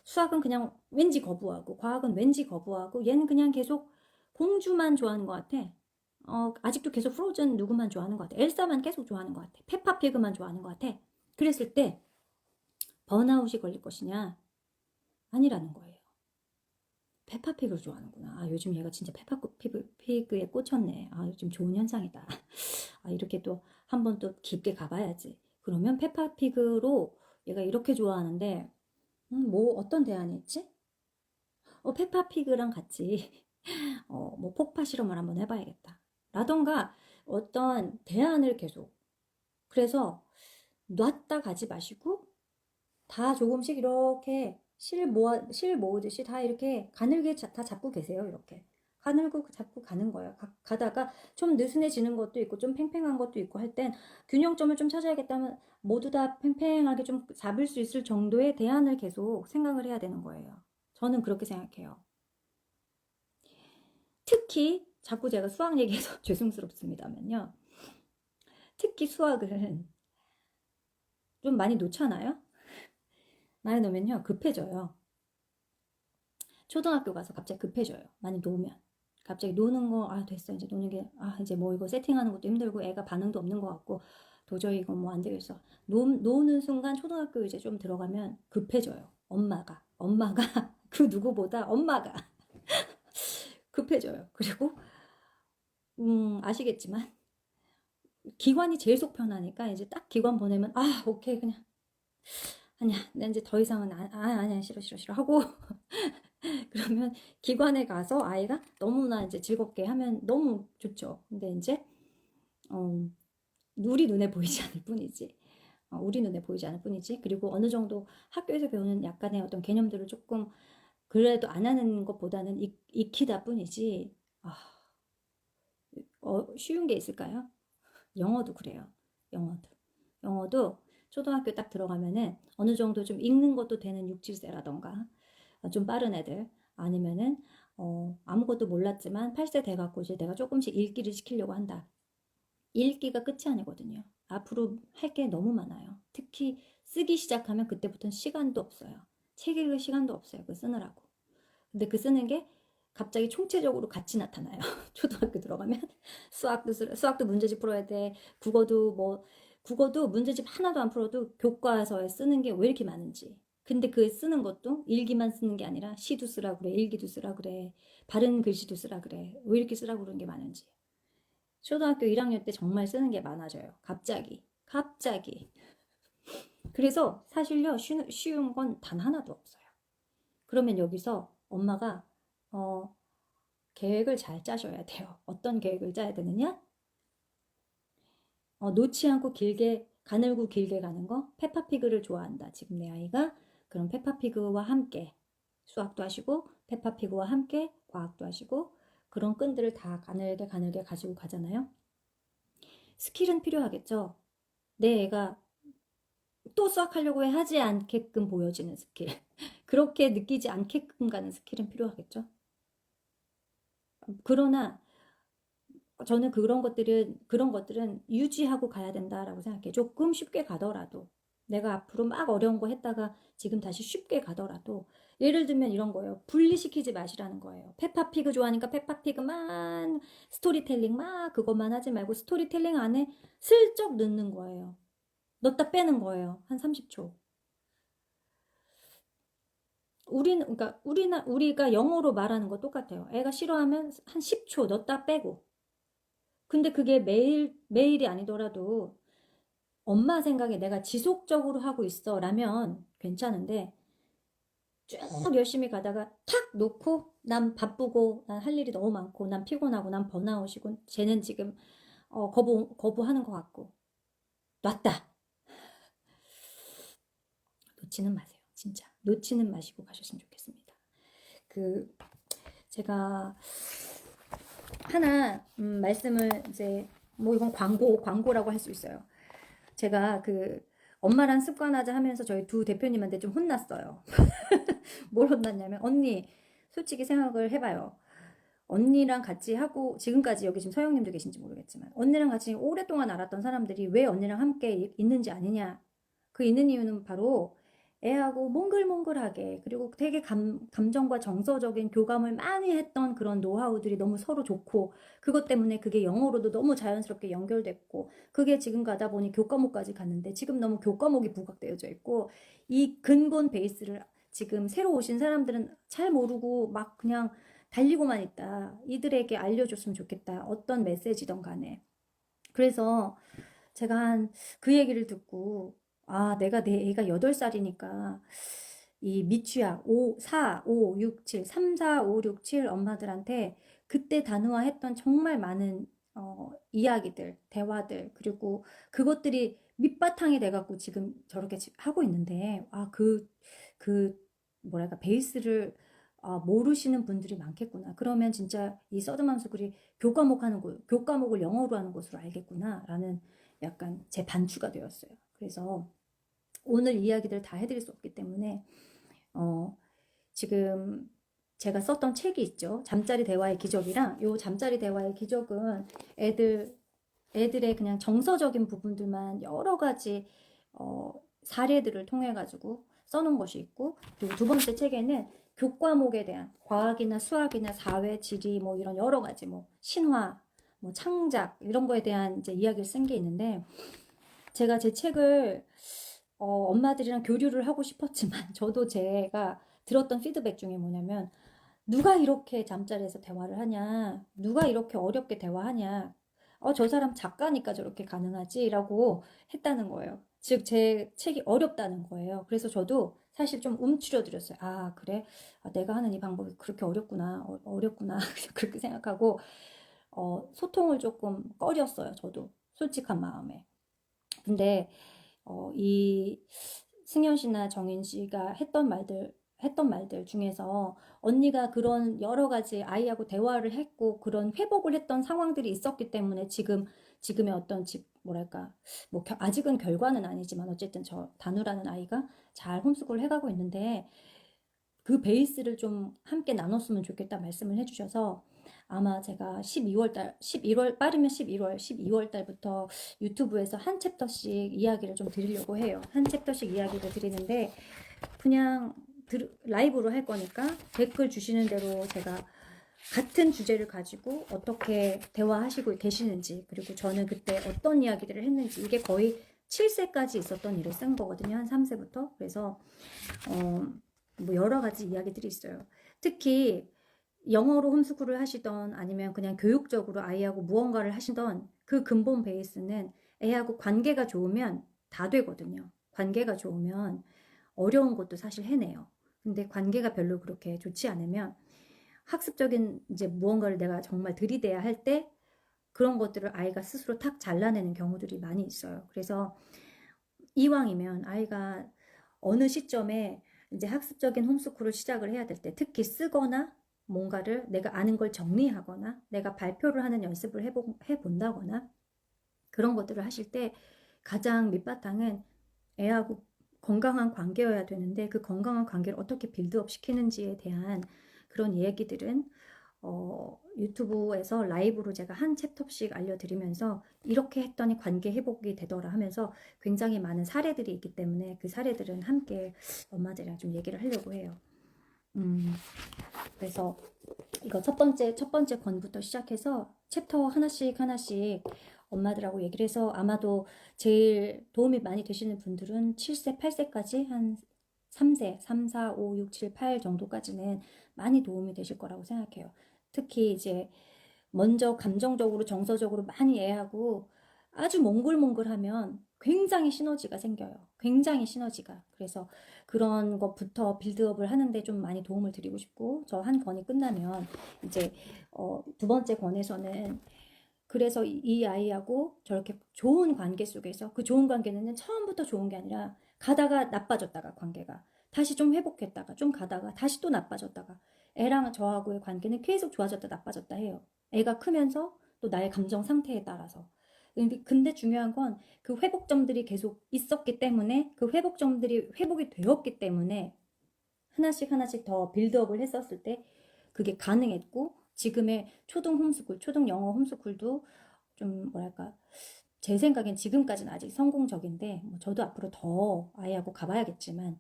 수학은 그냥 왠지 거부하고 과학은 왠지 거부하고 얘는 그냥 계속 공주만 좋아하는 것 같아. 아직도 계속 프로즌 누구만 좋아하는 것 같아. 엘사만 계속 좋아하는 것 같아. 페파피그만 좋아하는 것 같아. 그랬을 때 번아웃이 걸릴 것이냐? 아니라는 거예요. 페파피그를 좋아하는구나. 아, 요즘 얘가 진짜 페파피그에 꽂혔네. 아, 요즘 좋은 현상이다. 아, 이렇게 또 한번 또 깊게 가봐야지. 그러면 페파피그로 얘가 이렇게 좋아하는데, 뭐 어떤 대안이 있지? 페파피그랑 같이 뭐 폭파 실험을 한번 해봐야겠다. 라던가 어떤 대안을 계속. 그래서 놨다 가지 마시고 다 조금씩 이렇게 실 모으듯이 다 이렇게 가늘게 다 잡고 계세요. 이렇게. 가늘고 잡고 가는 거예요. 가다가 좀 느슨해지는 것도 있고 좀 팽팽한 것도 있고 할 땐 균형점을 좀 찾아야겠다면 모두 다 팽팽하게 좀 잡을 수 있을 정도의 대안을 계속 생각을 해야 되는 거예요. 저는 그렇게 생각해요. 특히 자꾸 제가 수학 얘기해서 죄송스럽습니다만요. 특히 수학은 좀 많이 놓잖아요. 많이 놓으면요 급해져요. 초등학교 가서 갑자기 급해져요. 많이 놓으면. 갑자기 노는 거, 아, 됐어. 이제 노는 게, 아, 이제 뭐 이거 세팅하는 것도 힘들고 애가 반응도 없는 것 같고 도저히 이거 뭐 안 되겠어. 노는 순간 초등학교 이제 좀 들어가면 급해져요. 엄마가 그 누구보다 엄마가 급해져요. 그리고, 아시겠지만 기관이 제일 속 편하니까 이제 딱 기관 보내면, 아, 오케이. 그냥, 아니야. 나 이제 더 이상은, 아니야. 싫어. 하고 그러면 기관에 가서 아이가 너무나 이제 즐겁게 하면 너무 좋죠. 근데 이제 어, 우리 눈에 보이지 않을 뿐이지. 우리 눈에 보이지 않을 뿐이지. 그리고 어느 정도 학교에서 배우는 약간의 어떤 개념들을 조금 그래도 안 하는 것보다는 익히다 뿐이지. 아, 쉬운 게 있을까요? 영어도 그래요. 영어도 초등학교 딱 들어가면은 어느 정도 좀 읽는 것도 되는 6, 7세라던가 좀 빠른 애들 아니면은 아무것도 몰랐지만 8세 돼갖고 이제 내가 조금씩 읽기를 시키려고 한다. 읽기가 끝이 아니거든요. 앞으로 할 게 너무 많아요. 특히 쓰기 시작하면 그때부터는 시간도 없어요. 책 읽을 시간도 없어요. 그 쓰느라고. 근데 그 쓰는 게 갑자기 총체적으로 같이 나타나요. 초등학교 들어가면 수학도 문제집 풀어야 돼. 국어도 문제집 하나도 안 풀어도 교과서에 쓰는 게 왜 이렇게 많은지. 근데 그 쓰는 것도 일기만 쓰는 게 아니라 시도 쓰라 그래, 일기도 쓰라 그래, 바른 글씨도 쓰라 그래. 왜 이렇게 쓰라고 그러는 게 많은지. 초등학교 1학년 때 정말 쓰는 게 많아져요. 갑자기. 그래서 사실요, 쉬운 건 단 하나도 없어요. 그러면 여기서 엄마가 계획을 잘 짜셔야 돼요. 어떤 계획을 짜야 되느냐? 놓지 않고 가늘고 길게 가는 거. 페파피그를 좋아한다. 지금 내 아이가. 그럼 페파피그와 함께 수학도 하시고 페파피그와 함께 과학도 하시고 그런 끈들을 다 가늘게 가지고 가잖아요. 스킬은 필요하겠죠. 내 애가 또 수학하려고 하지 않게끔 보여지는 스킬. 그렇게 느끼지 않게끔 가는 스킬은 필요하겠죠. 그러나 저는 그런 것들은 유지하고 가야 된다라고 생각해요. 조금 쉽게 가더라도 내가 앞으로 막 어려운 거 했다가 지금 다시 쉽게 가더라도 예를 들면 이런 거예요. 분리시키지 마시라는 거예요. 페파피그 좋아하니까 페파피그만 스토리텔링 막 그것만 하지 말고 스토리텔링 안에 슬쩍 넣는 거예요. 넣었다 빼는 거예요. 한 30초. 우리가 영어로 말하는 거 똑같아요. 애가 싫어하면 한 10초 넣었다 빼고. 근데 그게 매일이 아니더라도 엄마 생각에 내가 지속적으로 하고 있어 라면 괜찮은데 쭉 열심히 가다가 탁 놓고 난 바쁘고 난 할 일이 너무 많고 난 피곤하고 난 번아웃이고 쟤는 지금 거부하는 것 같고 놨다. 놓지는 마세요. 진짜. 놓지는 마시고 가셨으면 좋겠습니다. 제가 하나 말씀을 이제 뭐 이건 광고라고 할 수 있어요. 제가 엄마랑 습관하자 하면서 저희 두 대표님한테 좀 혼났어요. 뭘 혼났냐면 언니 솔직히 생각을 해봐요. 언니랑 같이 하고 지금까지 여기 지금 서영님도 계신지 모르겠지만 언니랑 같이 오랫동안 알았던 사람들이 왜 언니랑 함께 있는지 아니냐. 그 있는 이유는 바로 애하고 몽글몽글하게 그리고 되게 감정과 정서적인 교감을 많이 했던 그런 노하우들이 너무 서로 좋고 그것 때문에 그게 영어로도 너무 자연스럽게 연결됐고 그게 지금 가다 보니 교과목까지 갔는데 지금 너무 교과목이 부각되어져 있고 이 근본 베이스를 지금 새로 오신 사람들은 잘 모르고 막 그냥 달리고만 있다. 이들에게 알려줬으면 좋겠다. 어떤 메시지든 간에. 그래서 제가 그 얘기를 듣고 아, 내 애가 8살이니까 이 미취학 5, 4, 5, 6, 7, 3, 4, 5, 6, 7 엄마들한테 그때 단호화했던 정말 많은 이야기들, 대화들 그리고 그것들이 밑바탕이 돼갖고 지금 저렇게 하고 있는데 그 뭐랄까 베이스를 모르시는 분들이 많겠구나. 그러면 진짜 이 서드맘스쿨이 교과목을 영어로 하는 것으로 알겠구나라는 약간 제 반추가 되었어요. 그래서 오늘 이야기들 다 해드릴 수 없기 때문에 지금 제가 썼던 책이 있죠. 잠자리 대화의 기적이랑 요 잠자리 대화의 기적은 애들의 그냥 정서적인 부분들만 여러 가지 사례들을 통해 가지고 써놓은 것이 있고 그리고 두 번째 책에는 교과목에 대한 과학이나 수학이나 사회, 지리 뭐 이런 여러 가지 뭐 신화, 뭐 창작 이런 거에 대한 이제 이야기를 쓴 게 있는데 제가 제 책을 엄마들이랑 교류를 하고 싶었지만 저도 제가 들었던 피드백 중에 뭐냐면 누가 이렇게 잠자리에서 대화를 하냐 누가 이렇게 어렵게 대화하냐 저 사람 작가니까 저렇게 가능하지 라고 했다는 거예요. 즉 제 책이 어렵다는 거예요. 그래서 저도 사실 좀 움츠려 드렸어요. 아 그래? 내가 하는 이 방법이 그렇게 어렵구나 어렵구나 그렇게 생각하고 소통을 조금 꺼렸어요. 저도 솔직한 마음에. 근데 이 승현 씨나 정인 씨가 했던 말들 중에서 언니가 그런 여러 가지 아이하고 대화를 했고 그런 회복을 했던 상황들이 있었기 때문에 지금의 어떤 뭐랄까 뭐 아직은 결과는 아니지만 어쨌든 저 단우라는 아이가 잘 홈스쿨을 해가고 있는데 그 베이스를 좀 함께 나눴으면 좋겠다 말씀을 해주셔서 아마 제가 11월, 빠르면 12월 달부터 유튜브에서 한 챕터씩 이야기를 좀 드리려고 해요. 한 챕터씩 이야기를 드리는데, 그냥 라이브로 할 거니까 댓글 주시는 대로 제가 같은 주제를 가지고 어떻게 대화하시고 계시는지, 그리고 저는 그때 어떤 이야기들을 했는지, 이게 거의 7세까지 있었던 일을 쓴 거거든요. 한 3세부터. 그래서, 뭐 여러 가지 이야기들이 있어요. 특히, 영어로 홈스쿨을 하시던 아니면 그냥 교육적으로 아이하고 무언가를 하시던 그 근본 베이스는 애하고 관계가 좋으면 다 되거든요. 관계가 좋으면 어려운 것도 사실 해내요. 근데 관계가 별로 그렇게 좋지 않으면 학습적인 이제 무언가를 내가 정말 들이대야 할 때 그런 것들을 아이가 스스로 탁 잘라내는 경우들이 많이 있어요. 그래서 이왕이면 아이가 어느 시점에 이제 학습적인 홈스쿨을 시작을 해야 될 때 특히 쓰거나 뭔가를 내가 아는 걸 정리하거나 내가 발표를 하는 연습을 해본다거나 그런 것들을 하실 때 가장 밑바탕은 애하고 건강한 관계여야 되는데 그 건강한 관계를 어떻게 빌드업 시키는지에 대한 그런 얘기들은 유튜브에서 라이브로 제가 한 챕터씩 알려드리면서 이렇게 했더니 관계 회복이 되더라 하면서 굉장히 많은 사례들이 있기 때문에 그 사례들은 함께 엄마들이랑 좀 얘기를 하려고 해요. 그래서 이거 첫 번째 권부터 시작해서 챕터 하나씩 엄마들하고 얘기를 해서 아마도 제일 도움이 많이 되시는 분들은 7세, 8세까지 한 3세, 3, 4, 5, 6, 7, 8 정도까지는 많이 도움이 되실 거라고 생각해요. 특히 이제 먼저 감정적으로 정서적으로 많이 애하고 아주 몽글몽글하면 굉장히 시너지가 생겨요. 굉장히 시너지가. 그래서 그런 것부터 빌드업을 하는데 좀 많이 도움을 드리고 싶고 저 한 권이 끝나면 이제 두 번째 권에서는 그래서 이 아이하고 저렇게 좋은 관계 속에서 그 좋은 관계는 처음부터 좋은 게 아니라 가다가 나빠졌다가 관계가 다시 좀 회복했다가 좀 가다가 다시 또 나빠졌다가 애랑 저하고의 관계는 계속 좋아졌다 나빠졌다 해요. 애가 크면서 또 나의 감정 상태에 따라서. 근데 중요한 건 그 회복점들이 계속 있었기 때문에 그 회복점들이 회복이 되었기 때문에 하나씩 더 빌드업을 했었을 때 그게 가능했고 지금의 초등 홈스쿨, 초등 영어 홈스쿨도 좀 뭐랄까 제 생각엔 지금까지는 아직 성공적인데 뭐 저도 앞으로 더 아이하고 가봐야겠지만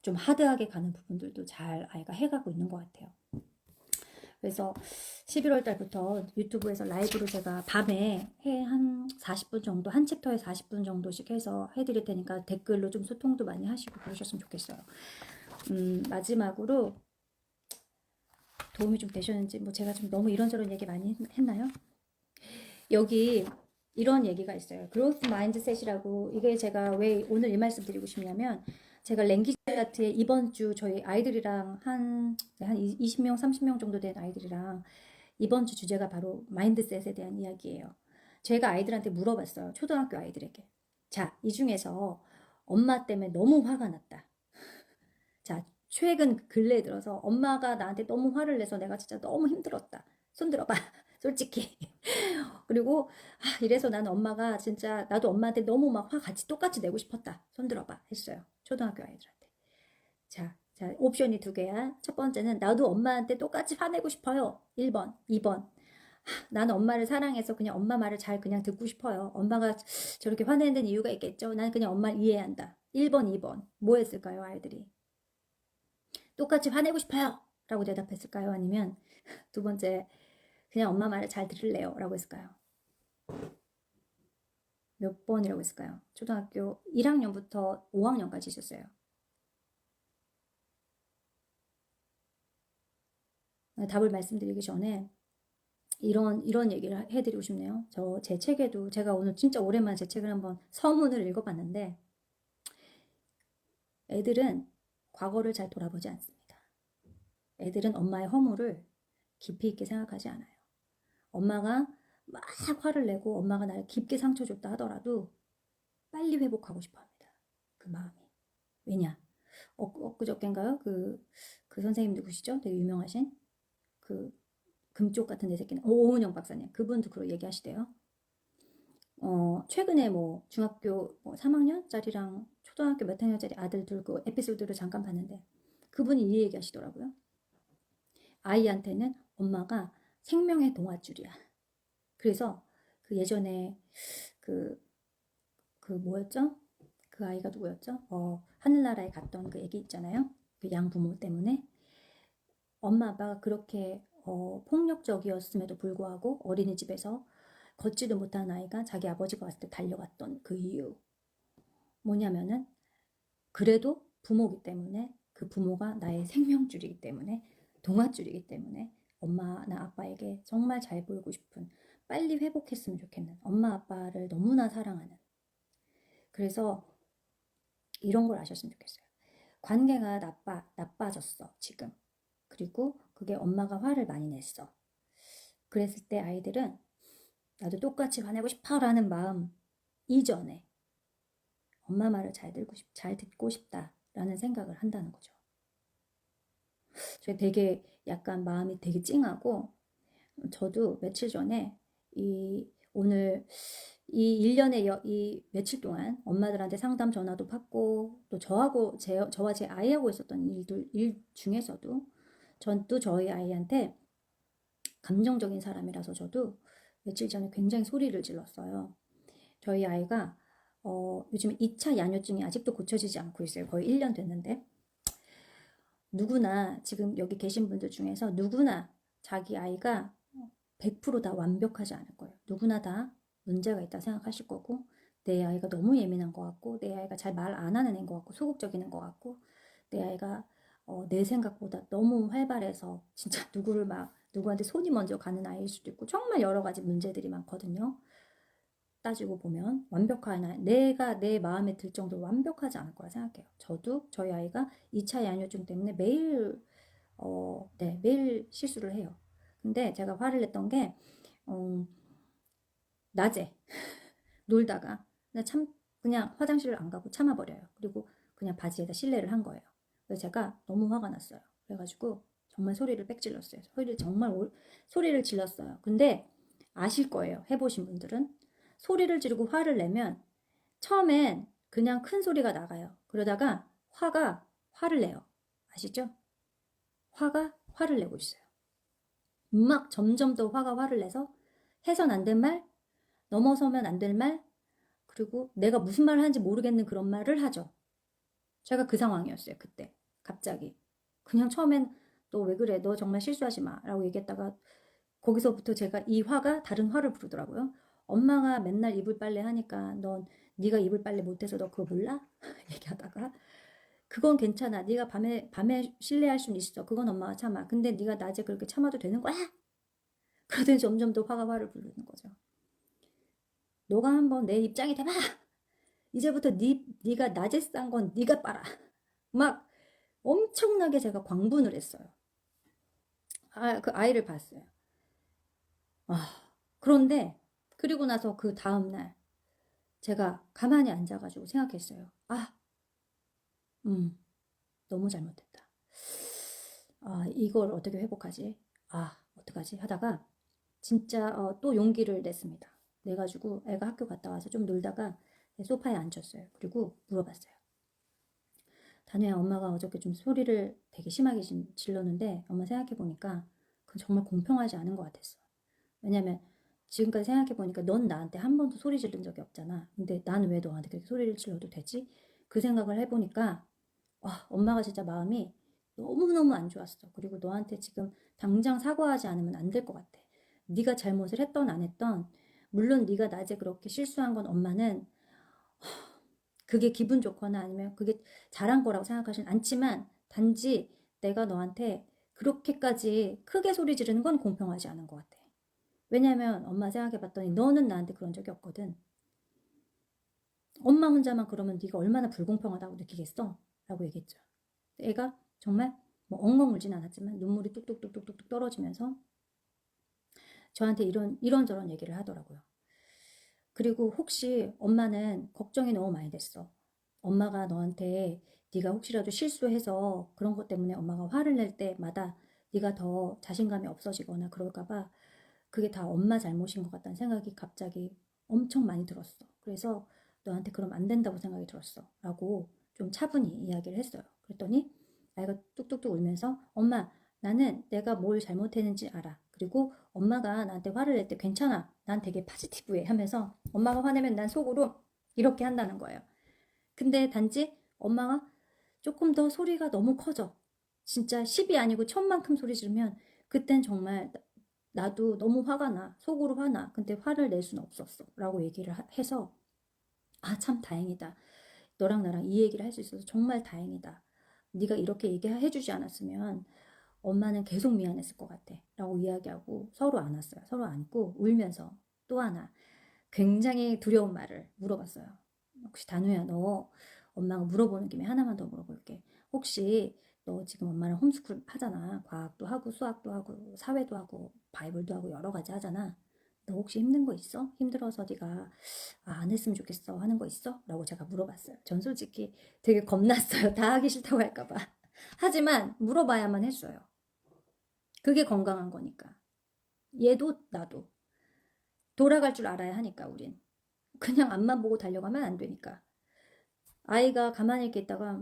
좀 하드하게 가는 부분들도 잘 아이가 해가고 있는 것 같아요. 그래서 11월 달부터 유튜브에서 라이브로 제가 밤에 한 40분 정도, 한 챕터에 40분 정도씩 해서 해드릴 테니까 댓글로 좀 소통도 많이 하시고 그러셨으면 좋겠어요. 마지막으로 도움이 좀 되셨는지, 뭐 제가 좀 너무 이런저런 얘기 많이 했나요? 여기 이런 얘기가 있어요. 그로스 마인드셋이라고, 이게 제가 왜 오늘 이 말씀 드리고 싶냐면, 제가 랭귀지 아트에 이번 주 저희 아이들이랑 한 20명, 30명 정도 된 아이들이랑 이번 주 주제가 바로 마인드셋에 대한 이야기예요. 제가 아이들한테 물어봤어요. 초등학교 아이들에게. 자, 이 중에서 엄마 때문에 너무 화가 났다. 자, 최근 근래에 들어서 엄마가 나한테 너무 화를 내서 내가 진짜 너무 힘들었다. 손 들어봐. 솔직히. 그리고 이래서 나는 엄마가 진짜 나도 엄마한테 너무 막 화 같이 똑같이 내고 싶었다. 손 들어봐. 했어요. 초등학교 아이들한테. 자, 옵션이 두 개야. 첫 번째는 나도 엄마한테 똑같이 화내고 싶어요. 1번, 2번. 나는 엄마를 사랑해서 그냥 엄마 말을 잘 그냥 듣고 싶어요. 엄마가 저렇게 화내는 이유가 있겠죠. 난 그냥 엄마를 이해한다. 1번, 2번. 뭐 했을까요, 아이들이? 똑같이 화내고 싶어요. 라고 대답했을까요? 아니면 두 번째, 그냥 엄마 말을 잘 들을래요. 라고 했을까요? 몇 번이라고 했을까요? 초등학교 1학년부터 5학년까지 있었어요. 답을 말씀드리기 전에 이런 얘기를 해드리고 싶네요. 제 책에도 제가 오늘 진짜 오랜만에 제 책을 한번 서문을 읽어봤는데, 애들은 과거를 잘 돌아보지 않습니다. 애들은 엄마의 허물을 깊이 있게 생각하지 않아요. 엄마가 막 화를 내고 엄마가 나를 깊게 상처 줬다 하더라도 빨리 회복하고 싶어 합니다. 그 마음이. 왜냐? 엊그저께인가요? 그 선생님 누구시죠? 되게 유명하신 그 금쪽 같은 내 새끼는 오은영 박사님. 그분도 그런 얘기하시대요. 최근에 뭐 중학교 뭐 3학년짜리랑 초등학교 몇 학년짜리 아들 둘 그 에피소드를 잠깐 봤는데 그분이 이 얘기 하시더라고요. 아이한테는 엄마가 생명의 동아줄이야. 그래서 그 예전에 그, 그 뭐였죠? 그 아이가 누구였죠? 하늘나라에 갔던 그 애기 있잖아요. 그 양부모 때문에. 엄마 아빠가 그렇게 폭력적이었음에도 불구하고 어린이집에서 걷지도 못한 아이가 자기 아버지가 왔을 때 달려갔던 그 이유. 뭐냐면은 그래도 부모기 때문에 그 부모가 나의 생명줄이기 때문에 동아줄이기 때문에 엄마나 아빠에게 정말 잘 보이고 싶은 빨리 회복했으면 좋겠는 엄마 아빠를 너무나 사랑하는 그래서 이런 걸 아셨으면 좋겠어요. 관계가 나빠졌어 지금. 그리고 그게 엄마가 화를 많이 냈어. 그랬을 때 아이들은 나도 똑같이 화내고 싶어 라는 마음 이전에 엄마 말을 잘 듣고 싶다라는 생각을 한다는 거죠. 저 되게 약간 마음이 되게 찡하고 저도 며칠 전에 오늘 이 1년의 이 며칠 동안 엄마들한테 상담 전화도 받고 또 저와 제 아이하고 있었던 일 중에서도 전 또 저희 아이한테 감정적인 사람이라서 저도 며칠 전에 굉장히 소리를 질렀어요. 저희 아이가 요즘 2차 야뇨증이 아직도 고쳐지지 않고 있어요. 거의 1년 됐는데 누구나 지금 여기 계신 분들 중에서 누구나 자기 아이가 100%다 완벽하지 않을 거예요. 누구나 다 문제가 있다 생각하실 거고 내 아이가 너무 예민한 것 같고 내 아이가 잘 말 안 하는 애인 것 같고 소극적인 것 같고 내 아이가 내 생각보다 너무 활발해서 진짜 누구한테 손이 먼저 가는 아이일 수도 있고 정말 여러 가지 문제들이 많거든요. 따지고 보면 완벽한 아이, 내가 내 마음에 들 정도로 완벽하지 않을 거라 생각해요. 저도 저희 아이가 2차 야뇨증 때문에 매일 실수를 해요. 근데 제가 화를 냈던 게 낮에 놀다가 그냥 화장실을 안 가고 참아버려요. 그리고 그냥 바지에다 실내를 한 거예요. 그래서 제가 너무 화가 났어요. 그래가지고 정말 소리를 빽 질렀어요. 소리를 질렀어요. 근데 아실 거예요. 해보신 분들은 소리를 지르고 화를 내면 처음엔 그냥 큰 소리가 나가요. 그러다가 화를 내요. 아시죠? 화가 화를 내고 있어요. 막 점점 더 화를 내서 해선 안 될 말, 넘어서면 안 될 말, 그리고 내가 무슨 말을 하는지 모르겠는 그런 말을 하죠. 제가 그 상황이었어요. 그때 갑자기 그냥 처음엔 너 왜 그래? 너 정말 실수하지 마 라고 얘기했다가 거기서부터 제가 이 화가 다른 화를 부르더라고요. 엄마가 맨날 이불 빨래 하니까 넌 네가 이불 빨래 못해서 너 그거 몰라? 얘기하다가 그건 괜찮아. 네가 밤에 실례할 수는 있어. 그건 엄마가 참아. 근데 네가 낮에 그렇게 참아도 되는 거야? 그러더니 점점 더 화를 부르는 거죠. 너가 한번 내 입장이 돼봐. 이제부터 네가 낮에 싼 건 네가 빨아. 막 엄청나게 제가 광분을 했어요. 그 아이를 봤어요. 그런데 그리고 나서 그 다음날 제가 가만히 앉아가지고 생각했어요. 너무 잘못했다. 이걸 어떻게 회복하지? 어떡하지? 하다가 진짜 또 용기를 냈습니다. 내가지고 애가 학교 갔다 와서 좀 놀다가 소파에 앉혔어요. 그리고 물어봤어요. 다누야, 엄마가 어저께 좀 소리를 되게 심하게 질렀는데 엄마 생각해보니까 그건 정말 공평하지 않은 것 같았어. 왜냐면 지금까지 생각해보니까 넌 나한테 한 번도 소리 지른 적이 없잖아. 근데 나는 왜 너한테 그렇게 소리를 질러도 되지? 그 생각을 해보니까 엄마가 진짜 마음이 너무너무 안 좋았어. 그리고 너한테 지금 당장 사과하지 않으면 안 될 것 같아. 네가 잘못을 했던 안 했던, 물론 네가 낮에 그렇게 실수한 건 엄마는 그게 기분 좋거나 아니면 그게 잘한 거라고 생각하진 않지만 단지 내가 너한테 그렇게까지 크게 소리 지르는 건 공평하지 않은 것 같아. 왜냐면 엄마 생각해봤더니 너는 나한테 그런 적이 없거든. 엄마 혼자만 그러면 네가 얼마나 불공평하다고 느끼겠어? 라고 얘기했죠. 애가 정말 뭐 엉엉 울진 않았지만 눈물이 뚝뚝뚝뚝뚝 떨어지면서 저한테 이런저런 얘기를 하더라고요. 그리고 혹시 엄마는 걱정이 너무 많이 됐어. 엄마가 너한테 네가 혹시라도 실수해서 그런 것 때문에 엄마가 화를 낼 때마다 네가 더 자신감이 없어지거나 그럴까봐 그게 다 엄마 잘못인 것 같다는 생각이 갑자기 엄청 많이 들었어. 그래서 너한테 그럼 안 된다고 생각이 들었어. 라고 좀 차분히 이야기를 했어요. 그랬더니 아이가 뚝뚝뚝 울면서 엄마, 나는 내가 뭘 잘못했는지 알아. 그리고 엄마가 나한테 화를 낼 때 괜찮아. 난 되게 파지티브해 하면서 엄마가 화내면 난 속으로 이렇게 한다는 거예요. 근데 단지 엄마가 조금 더 소리가 너무 커져. 진짜 10이 아니고 1000만큼 소리 지르면 그땐 정말 나도 너무 화가 나. 속으로 화나. 근데 화를 낼 수는 없었어. 라고 얘기를 해서 참 다행이다. 너랑 나랑 이 얘기를 할 수 있어서 정말 다행이다. 네가 이렇게 얘기해 주지 않았으면 엄마는 계속 미안했을 것 같아. 라고 이야기하고 서로 안았어요. 서로 안고 울면서 또 하나 굉장히 두려운 말을 물어봤어요. 혹시 다누야, 너 엄마가 물어보는 김에 하나만 더 물어볼게. 혹시 너 지금 엄마랑 홈스쿨 하잖아. 과학도 하고 수학도 하고 사회도 하고 바이블도 하고 여러 가지 하잖아. 너 혹시 힘든 거 있어? 힘들어서 네가 안 했으면 좋겠어 하는 거 있어? 라고 제가 물어봤어요. 전 솔직히 되게 겁났어요. 다 하기 싫다고 할까 봐. 하지만 물어봐야만 했어요. 그게 건강한 거니까. 얘도 나도. 돌아갈 줄 알아야 하니까 우린. 그냥 앞만 보고 달려가면 안 되니까. 아이가 가만히 이렇게 있다가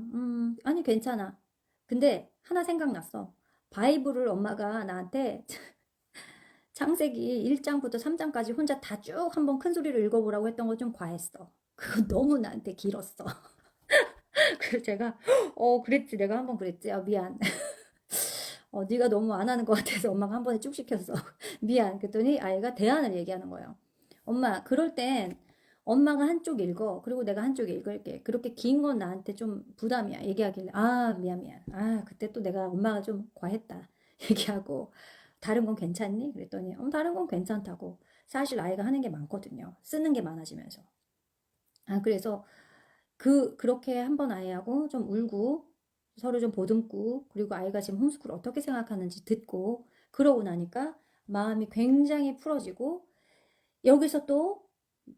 아니 괜찮아. 근데 하나 생각났어. 바이블을 엄마가 나한테 창세기 1장부터 3장까지 혼자 다 쭉 한번 큰 소리로 읽어보라고 했던 거 좀 과했어. 그거 너무 나한테 길었어. 그래서 제가 그랬지. 내가 한번 그랬지. 미안. 네가 너무 안 하는 것 같아서 엄마가 한 번에 쭉 시켰어. 미안. 그랬더니 아이가 대안을 얘기하는 거예요. 엄마, 그럴 땐 엄마가 한쪽 읽어. 그리고 내가 한쪽 읽을게. 그렇게 긴 건 나한테 좀 부담이야. 얘기하길래. 미안. 그때 또 내가 엄마가 좀 과했다. 얘기하고. 다른 건 괜찮니? 그랬더니, 다른 건 괜찮다고. 사실 아이가 하는 게 많거든요. 쓰는 게 많아지면서. 그래서 그렇게 한번 아이하고 좀 울고 서로 좀 보듬고 그리고 아이가 지금 홈스쿨 어떻게 생각하는지 듣고 그러고 나니까 마음이 굉장히 풀어지고 여기서 또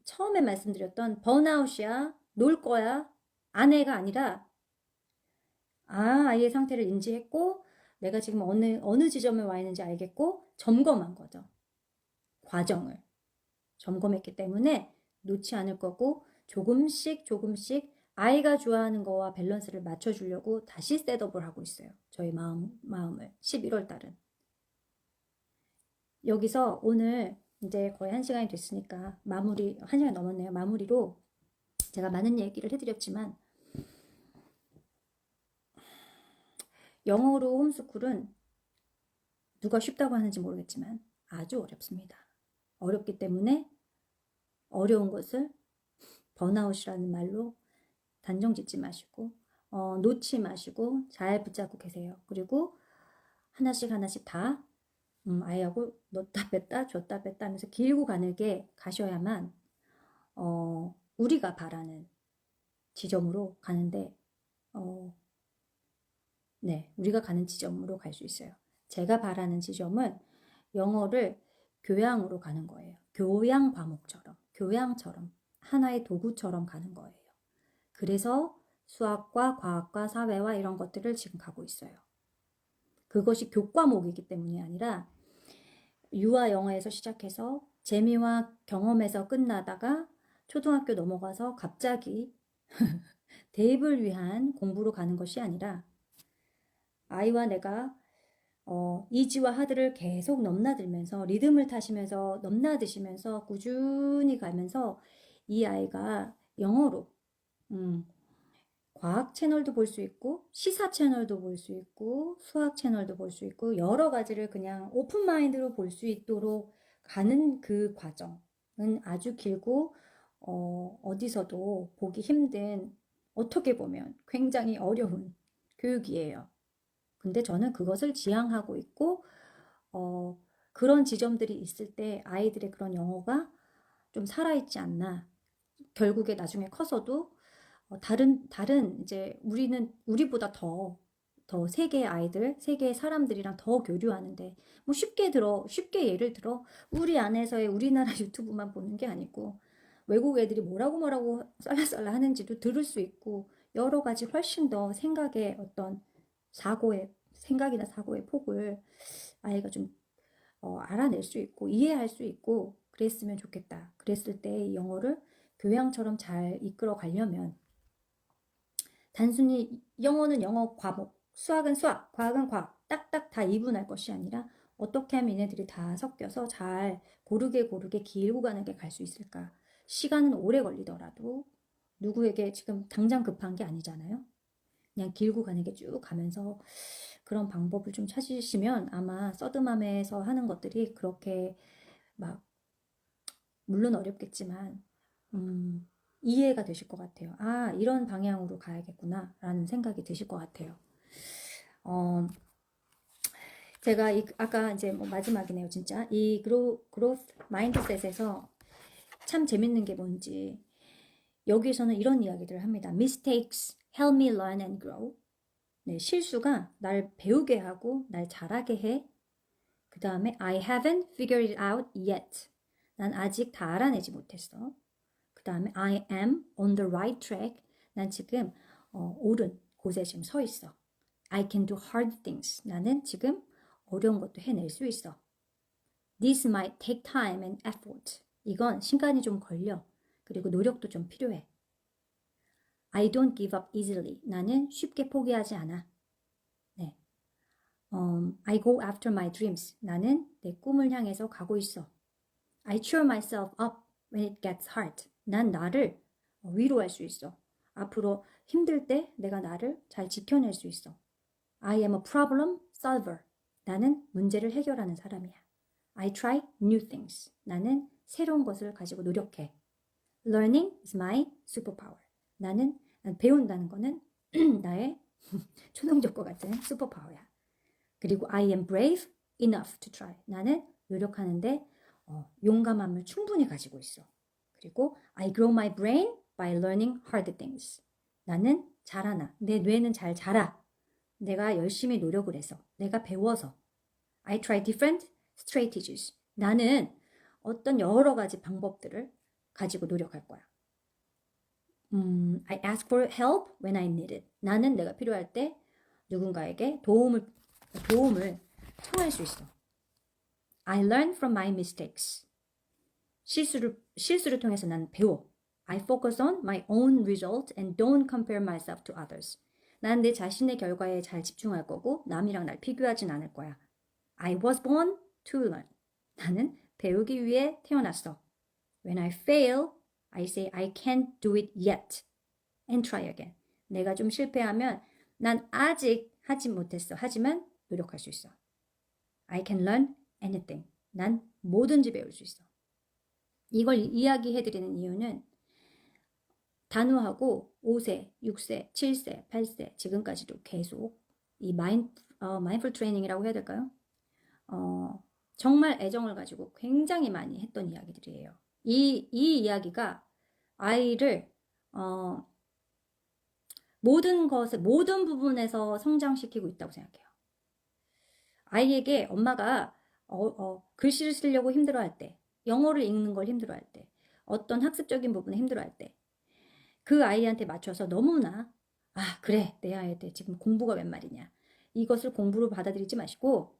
처음에 말씀드렸던 번아웃이야, 놀 거야, 아내가 아니라 아이의 상태를 인지했고 내가 지금 어느 지점에 와 있는지 알겠고 점검한 거죠. 과정을 점검했기 때문에 놓지 않을 거고 조금씩 아이가 좋아하는 거와 밸런스를 맞춰주려고 다시 셋업을 하고 있어요. 저희 마음을 11월 달은. 여기서 오늘 이제 거의 1시간이 됐으니까 마무리, 1시간 넘었네요. 마무리로 제가 많은 얘기를 해드렸지만 영어로 홈스쿨은 누가 쉽다고 하는지 모르겠지만 아주 어렵습니다. 어렵기 때문에 어려운 것을 번아웃이라는 말로 단정 짓지 마시고 놓지 마시고 잘 붙잡고 계세요. 그리고 하나씩 하나씩 다 아이하고 넣다 뺐다 줬다 뺐다 하면서 길고 가늘게 가셔야만 우리가 바라는 지점으로 가는데 네, 우리가 가는 지점으로 갈 수 있어요. 제가 바라는 지점은 영어를 교양으로 가는 거예요. 교양 과목처럼, 교양처럼, 하나의 도구처럼 가는 거예요. 그래서 수학과 과학과 사회와 이런 것들을 지금 가고 있어요. 그것이 교과목이기 때문이 아니라 유아 영어에서 시작해서 재미와 경험에서 끝나다가 초등학교 넘어가서 갑자기 대입을 위한 공부로 가는 것이 아니라 아이와 내가 이지와 하드를 계속 넘나들면서 리듬을 타시면서 넘나드시면서 꾸준히 가면서 이 아이가 영어로 과학 채널도 볼 수 있고 시사 채널도 볼 수 있고 수학 채널도 볼 수 있고 여러 가지를 그냥 오픈 마인드로 볼 수 있도록 가는 그 과정은 아주 길고 어디서도 보기 힘든 어떻게 보면 굉장히 어려운 교육이에요. 근데 저는 그것을 지향하고 있고 그런 지점들이 있을 때 아이들의 그런 영어가 좀 살아있지 않나. 결국에 나중에 커서도 다른 이제 우리보다 더 세계의 아이들, 세계의 사람들이랑 더 교류하는데 뭐 쉽게 예를 들어 우리 안에서의 우리나라 유튜브만 보는 게 아니고 외국 애들이 뭐라고 쌀라쌀라 하는지도 들을 수 있고 여러 가지 훨씬 더 생각이나 사고의 폭을 아이가 좀 알아낼 수 있고 이해할 수 있고 그랬으면 좋겠다. 그랬을 때 영어를 교양처럼 잘 이끌어 가려면 단순히 영어는 영어 과목, 수학은 수학, 과학은 과학 딱딱 다 이분할 것이 아니라 어떻게 하면 얘네들이 다 섞여서 잘 고르게 길고 가는게 갈 수 있을까? 시간은 오래 걸리더라도 누구에게 지금 당장 급한 게 아니잖아요. 그냥 길고 가는게 쭉 가면서 그런 방법을 좀 찾으시면 아마 서드맘에서 하는 것들이 그렇게 막 물론 어렵겠지만 이해가 되실 것 같아요. 아, 이런 방향으로 가야겠구나 라는 생각이 드실 것 같아요. 제가 아까 이제 뭐 마지막이네요, 진짜. 이 그로스 마인드셋에서 참 재밌는 게 뭔지 여기에서는 이런 이야기들을 합니다. Mistakes help me learn and grow. 네, 실수가 날 배우게 하고 날 잘하게 해. 그 다음에 I haven't figured it out yet. 난 아직 다 알아내지 못했어. 그 다음에 I am on the right track. 난 지금 옳은 곳에 지금 서 있어. I can do hard things. 나는 지금 어려운 것도 해낼 수 있어. This might take time and effort. 이건 시간이 좀 걸려. 그리고 노력도 좀 필요해. I don't give up easily. 나는 쉽게 포기하지 않아. 네. I go after my dreams. 나는 내 꿈을 향해서 가고 있어. I cheer myself up when it gets hard. 난 나를 위로할 수 있어. 앞으로 힘들 때 내가 나를 잘 지켜낼 수 있어. I am a problem solver. 나는 문제를 해결하는 사람이야. I try new things. 나는 새로운 것을 가지고 노력해. Learning is my superpower. 나는 배운다는 거는 나의 초능력과 같은 슈퍼파워야. 그리고 I am brave enough to try. 나는 노력하는데 용감함을 충분히 가지고 있어. 그리고 I grow my brain by learning hard things. 나는 잘하나. 내 뇌는 잘 자라. 내가 열심히 노력을 해서. 내가 배워서. I try different strategies. 나는 어떤 여러 가지 방법들을 가지고 노력할 거야. I ask for help when I need it. 나는 내가 필요할 때 누군가에게 도움을 청할 수 있어. I learn from my mistakes. 실수를 통해서 나는 배워. I focus on my own result and don't compare myself to others. 나는 내 자신의 결과에 잘 집중할 거고 남이랑 날 비교하진 않을 거야. I was born to learn. 나는 배우기 위해 태어났어. When I fail, I say I can't do it yet and try again. 내가 좀 실패하면 난 아직 하지 못했어. 하지만 노력할 수 있어. I can learn anything. 난 뭐든지 배울 수 있어. 이걸 이야기해드리는 이유는 단호하고 5세, 6세, 7세, 8세 지금까지도 계속 이 마인드풀 트레이닝이라고 해야 될까요? 정말 애정을 가지고 굉장히 많이 했던 이야기들이에요. 이 이야기가 아이를 모든 부분에서 성장시키고 있다고 생각해요. 아이에게 엄마가 글씨를 쓰려고 힘들어할 때, 영어를 읽는 걸 힘들어할 때, 어떤 학습적인 부분에 힘들어할 때, 그 아이한테 맞춰서 너무나 그래 내 아이한테 지금 공부가 웬 말이냐, 이것을 공부로 받아들이지 마시고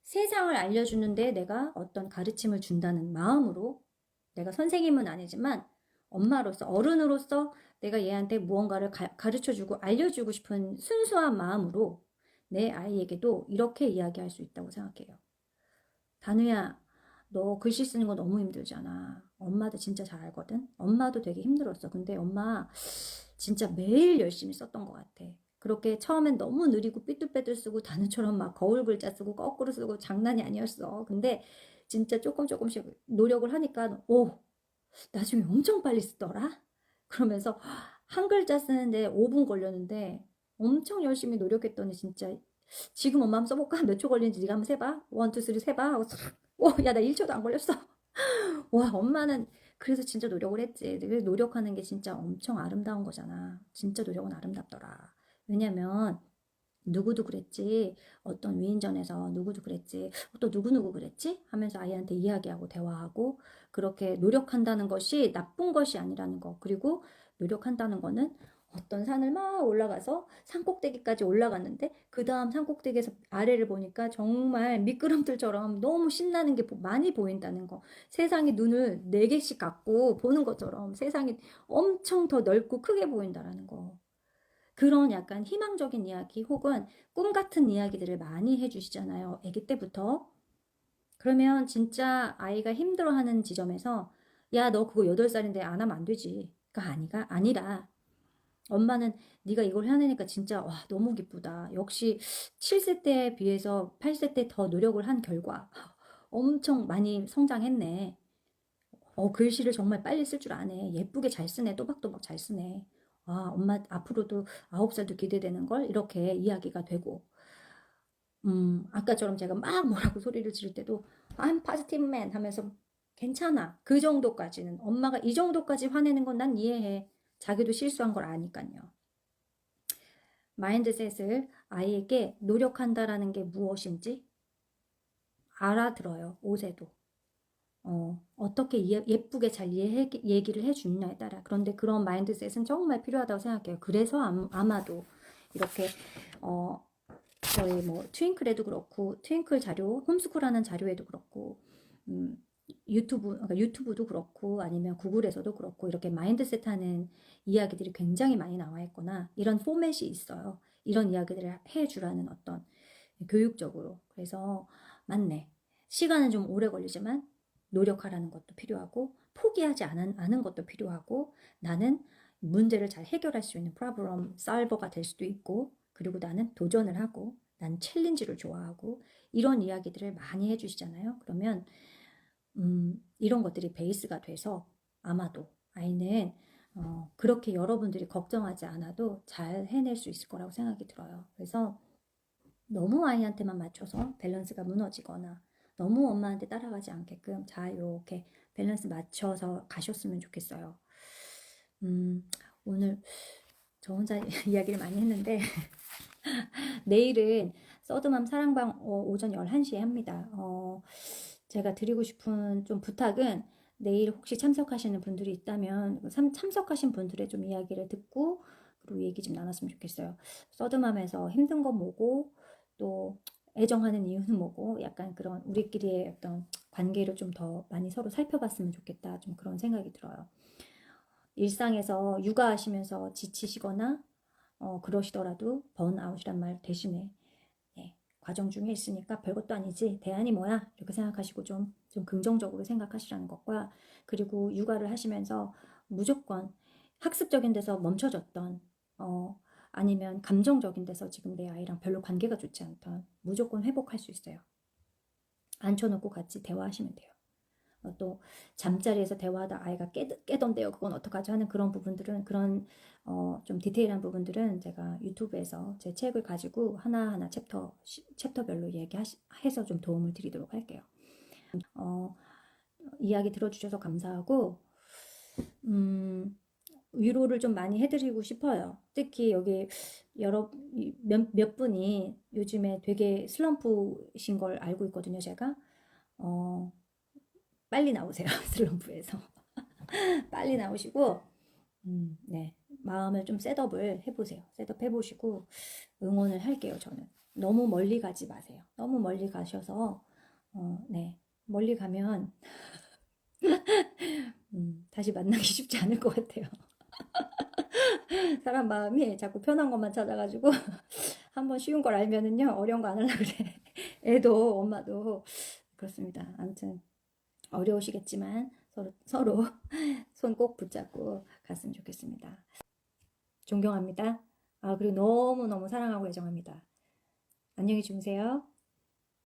세상을 알려주는데 내가 어떤 가르침을 준다는 마음으로, 내가 선생님은 아니지만 엄마로서, 어른으로서 내가 얘한테 무언가를 가르쳐주고 알려주고 싶은 순수한 마음으로 내 아이에게도 이렇게 이야기할 수 있다고 생각해요. 단우야, 너 글씨 쓰는 거 너무 힘들잖아. 엄마도 진짜 잘 알거든. 엄마도 되게 힘들었어. 근데 엄마 진짜 매일 열심히 썼던 것 같아. 그렇게 처음엔 너무 느리고 삐뚤빼뚤 쓰고 단우처럼 막 거울 글자 쓰고 거꾸로 쓰고 장난이 아니었어. 근데 진짜 조금씩 노력을 하니까 나중에 엄청 빨리 쓰더라. 그러면서 한 글자 쓰는데 5분 걸렸는데 엄청 열심히 노력했더니 진짜 지금 엄마 한번 써볼까? 몇 초 걸리는지 네가 한번 세봐. 1, 2, 3 세봐. 하고 야, 나 1초도 안 걸렸어. 와, 엄마는 그래서 진짜 노력을 했지. 노력하는 게 진짜 엄청 아름다운 거잖아. 진짜 노력은 아름답더라. 왜냐면 누구도 그랬지. 어떤 위인전에서 누구도 그랬지. 또 누구누구 그랬지? 하면서 아이한테 이야기하고 대화하고 그렇게 노력한다는 것이 나쁜 것이 아니라는 거. 그리고 노력한다는 거는 어떤 산을 막 올라가서 산꼭대기까지 올라갔는데 그 다음 산꼭대기에서 아래를 보니까 정말 미끄럼틀처럼 너무 신나는 게 많이 보인다는 거. 세상이 눈을 4개씩 갖고 보는 것처럼 세상이 엄청 더 넓고 크게 보인다라는 거. 그런 약간 희망적인 이야기 혹은 꿈 같은 이야기들을 많이 해주시잖아요. 아기 때부터. 그러면 진짜 아이가 힘들어하는 지점에서 야, 너 그거 8살인데 안 하면 안 되지. 아니라 엄마는 네가 이걸 해내니까 진짜 와, 너무 기쁘다. 역시 7세 때에 비해서 8세 때 더 노력을 한 결과 엄청 많이 성장했네. 글씨를 정말 빨리 쓸 줄 아네. 예쁘게 잘 쓰네. 또박또박 잘 쓰네. 엄마 앞으로도 9살도 기대되는 걸 이렇게 이야기가 되고, 아까처럼 제가 막 뭐라고 소리를 지를 때도 I'm positive man 하면서 괜찮아. 그 정도까지는. 엄마가 이 정도까지 화내는 건 난 이해해. 자기도 실수한 걸 아니까요. 마인드셋을 아이에게 노력한다라는 게 무엇인지 알아들어요. 5세도. 어떻게 예쁘게 잘 얘기를 해주느냐에 따라. 그런데 그런 마인드셋은 정말 필요하다고 생각해요. 그래서 아마도 이렇게 저희 뭐 트윙클에도 그렇고, 트윙클 자료, 홈스쿨하는 자료에도 그렇고, 그러니까 유튜브도 그렇고, 아니면 구글에서도 그렇고, 이렇게 마인드셋 하는 이야기들이 굉장히 많이 나와 있거나, 이런 포맷이 있어요. 이런 이야기들을 해주라는 어떤 교육적으로. 그래서 맞네. 시간은 좀 오래 걸리지만 노력하라는 것도 필요하고 포기하지 않은 것도 필요하고 나는 문제를 잘 해결할 수 있는 프로블럼 솔버가 될 수도 있고 그리고 나는 도전을 하고 난 챌린지를 좋아하고 이런 이야기들을 많이 해주시잖아요. 그러면 이런 것들이 베이스가 돼서 아마도 아이는 그렇게 여러분들이 걱정하지 않아도 잘 해낼 수 있을 거라고 생각이 들어요. 그래서 너무 아이한테만 맞춰서 밸런스가 무너지거나 너무 엄마한테 따라가지 않게끔 잘 이렇게 밸런스 맞춰서 가셨으면 좋겠어요. 오늘 저 혼자 이야기를 많이 했는데 내일은 서드맘 사랑방 오전 11시에 합니다. 제가 드리고 싶은 좀 부탁은 내일 혹시 참석하시는 분들이 있다면 참석하신 분들의 좀 이야기를 듣고 그리고 얘기 좀 나눴으면 좋겠어요. 서드맘에서 힘든 건 뭐고 또 애정하는 이유는 뭐고 약간 그런 우리끼리의 어떤 관계를 좀 더 많이 서로 살펴봤으면 좋겠다. 좀 그런 생각이 들어요. 일상에서 육아하시면서 지치시거나 그러시더라도 번아웃이란 말 대신에 과정 중에 있으니까 별것도 아니지, 대안이 뭐야? 이렇게 생각하시고 좀 긍정적으로 생각하시라는 것과, 그리고 육아를 하시면서 무조건 학습적인 데서 멈춰졌던, 아니면 감정적인 데서 지금 내 아이랑 별로 관계가 좋지 않던, 무조건 회복할 수 있어요. 앉혀놓고 같이 대화하시면 돼요. 또 잠자리에서 대화하다 아이가 깨던데요. 그건 어떡하죠? 하는 그런 부분들은, 그런 좀 디테일한 부분들은 제가 유튜브에서 제 책을 가지고 하나하나 챕터별로 얘기해서 좀 도움을 드리도록 할게요. 이야기 들어주셔서 감사하고, 위로를 좀 많이 해드리고 싶어요. 특히 여기 몇 분이 요즘에 되게 슬럼프신 걸 알고 있거든요, 제가. 빨리 나오세요, 슬럼프에서. 빨리 나오시고, 네. 마음을 좀 셋업을 해보세요. 셋업 해보시고, 응원을 할게요, 저는. 너무 멀리 가지 마세요. 너무 멀리 가셔서, 네. 멀리 가면, 다시 만나기 쉽지 않을 것 같아요. 사람 마음이 자꾸 편한 것만 찾아가지고, 한번 쉬운 걸 알면은요, 어려운 거 안 하려고 그래. 애도, 엄마도. 그렇습니다. 아무튼, 어려우시겠지만, 서로 손 꼭 붙잡고 갔으면 좋겠습니다. 존경합니다. 그리고 너무너무 사랑하고 애정합니다. 안녕히 주무세요.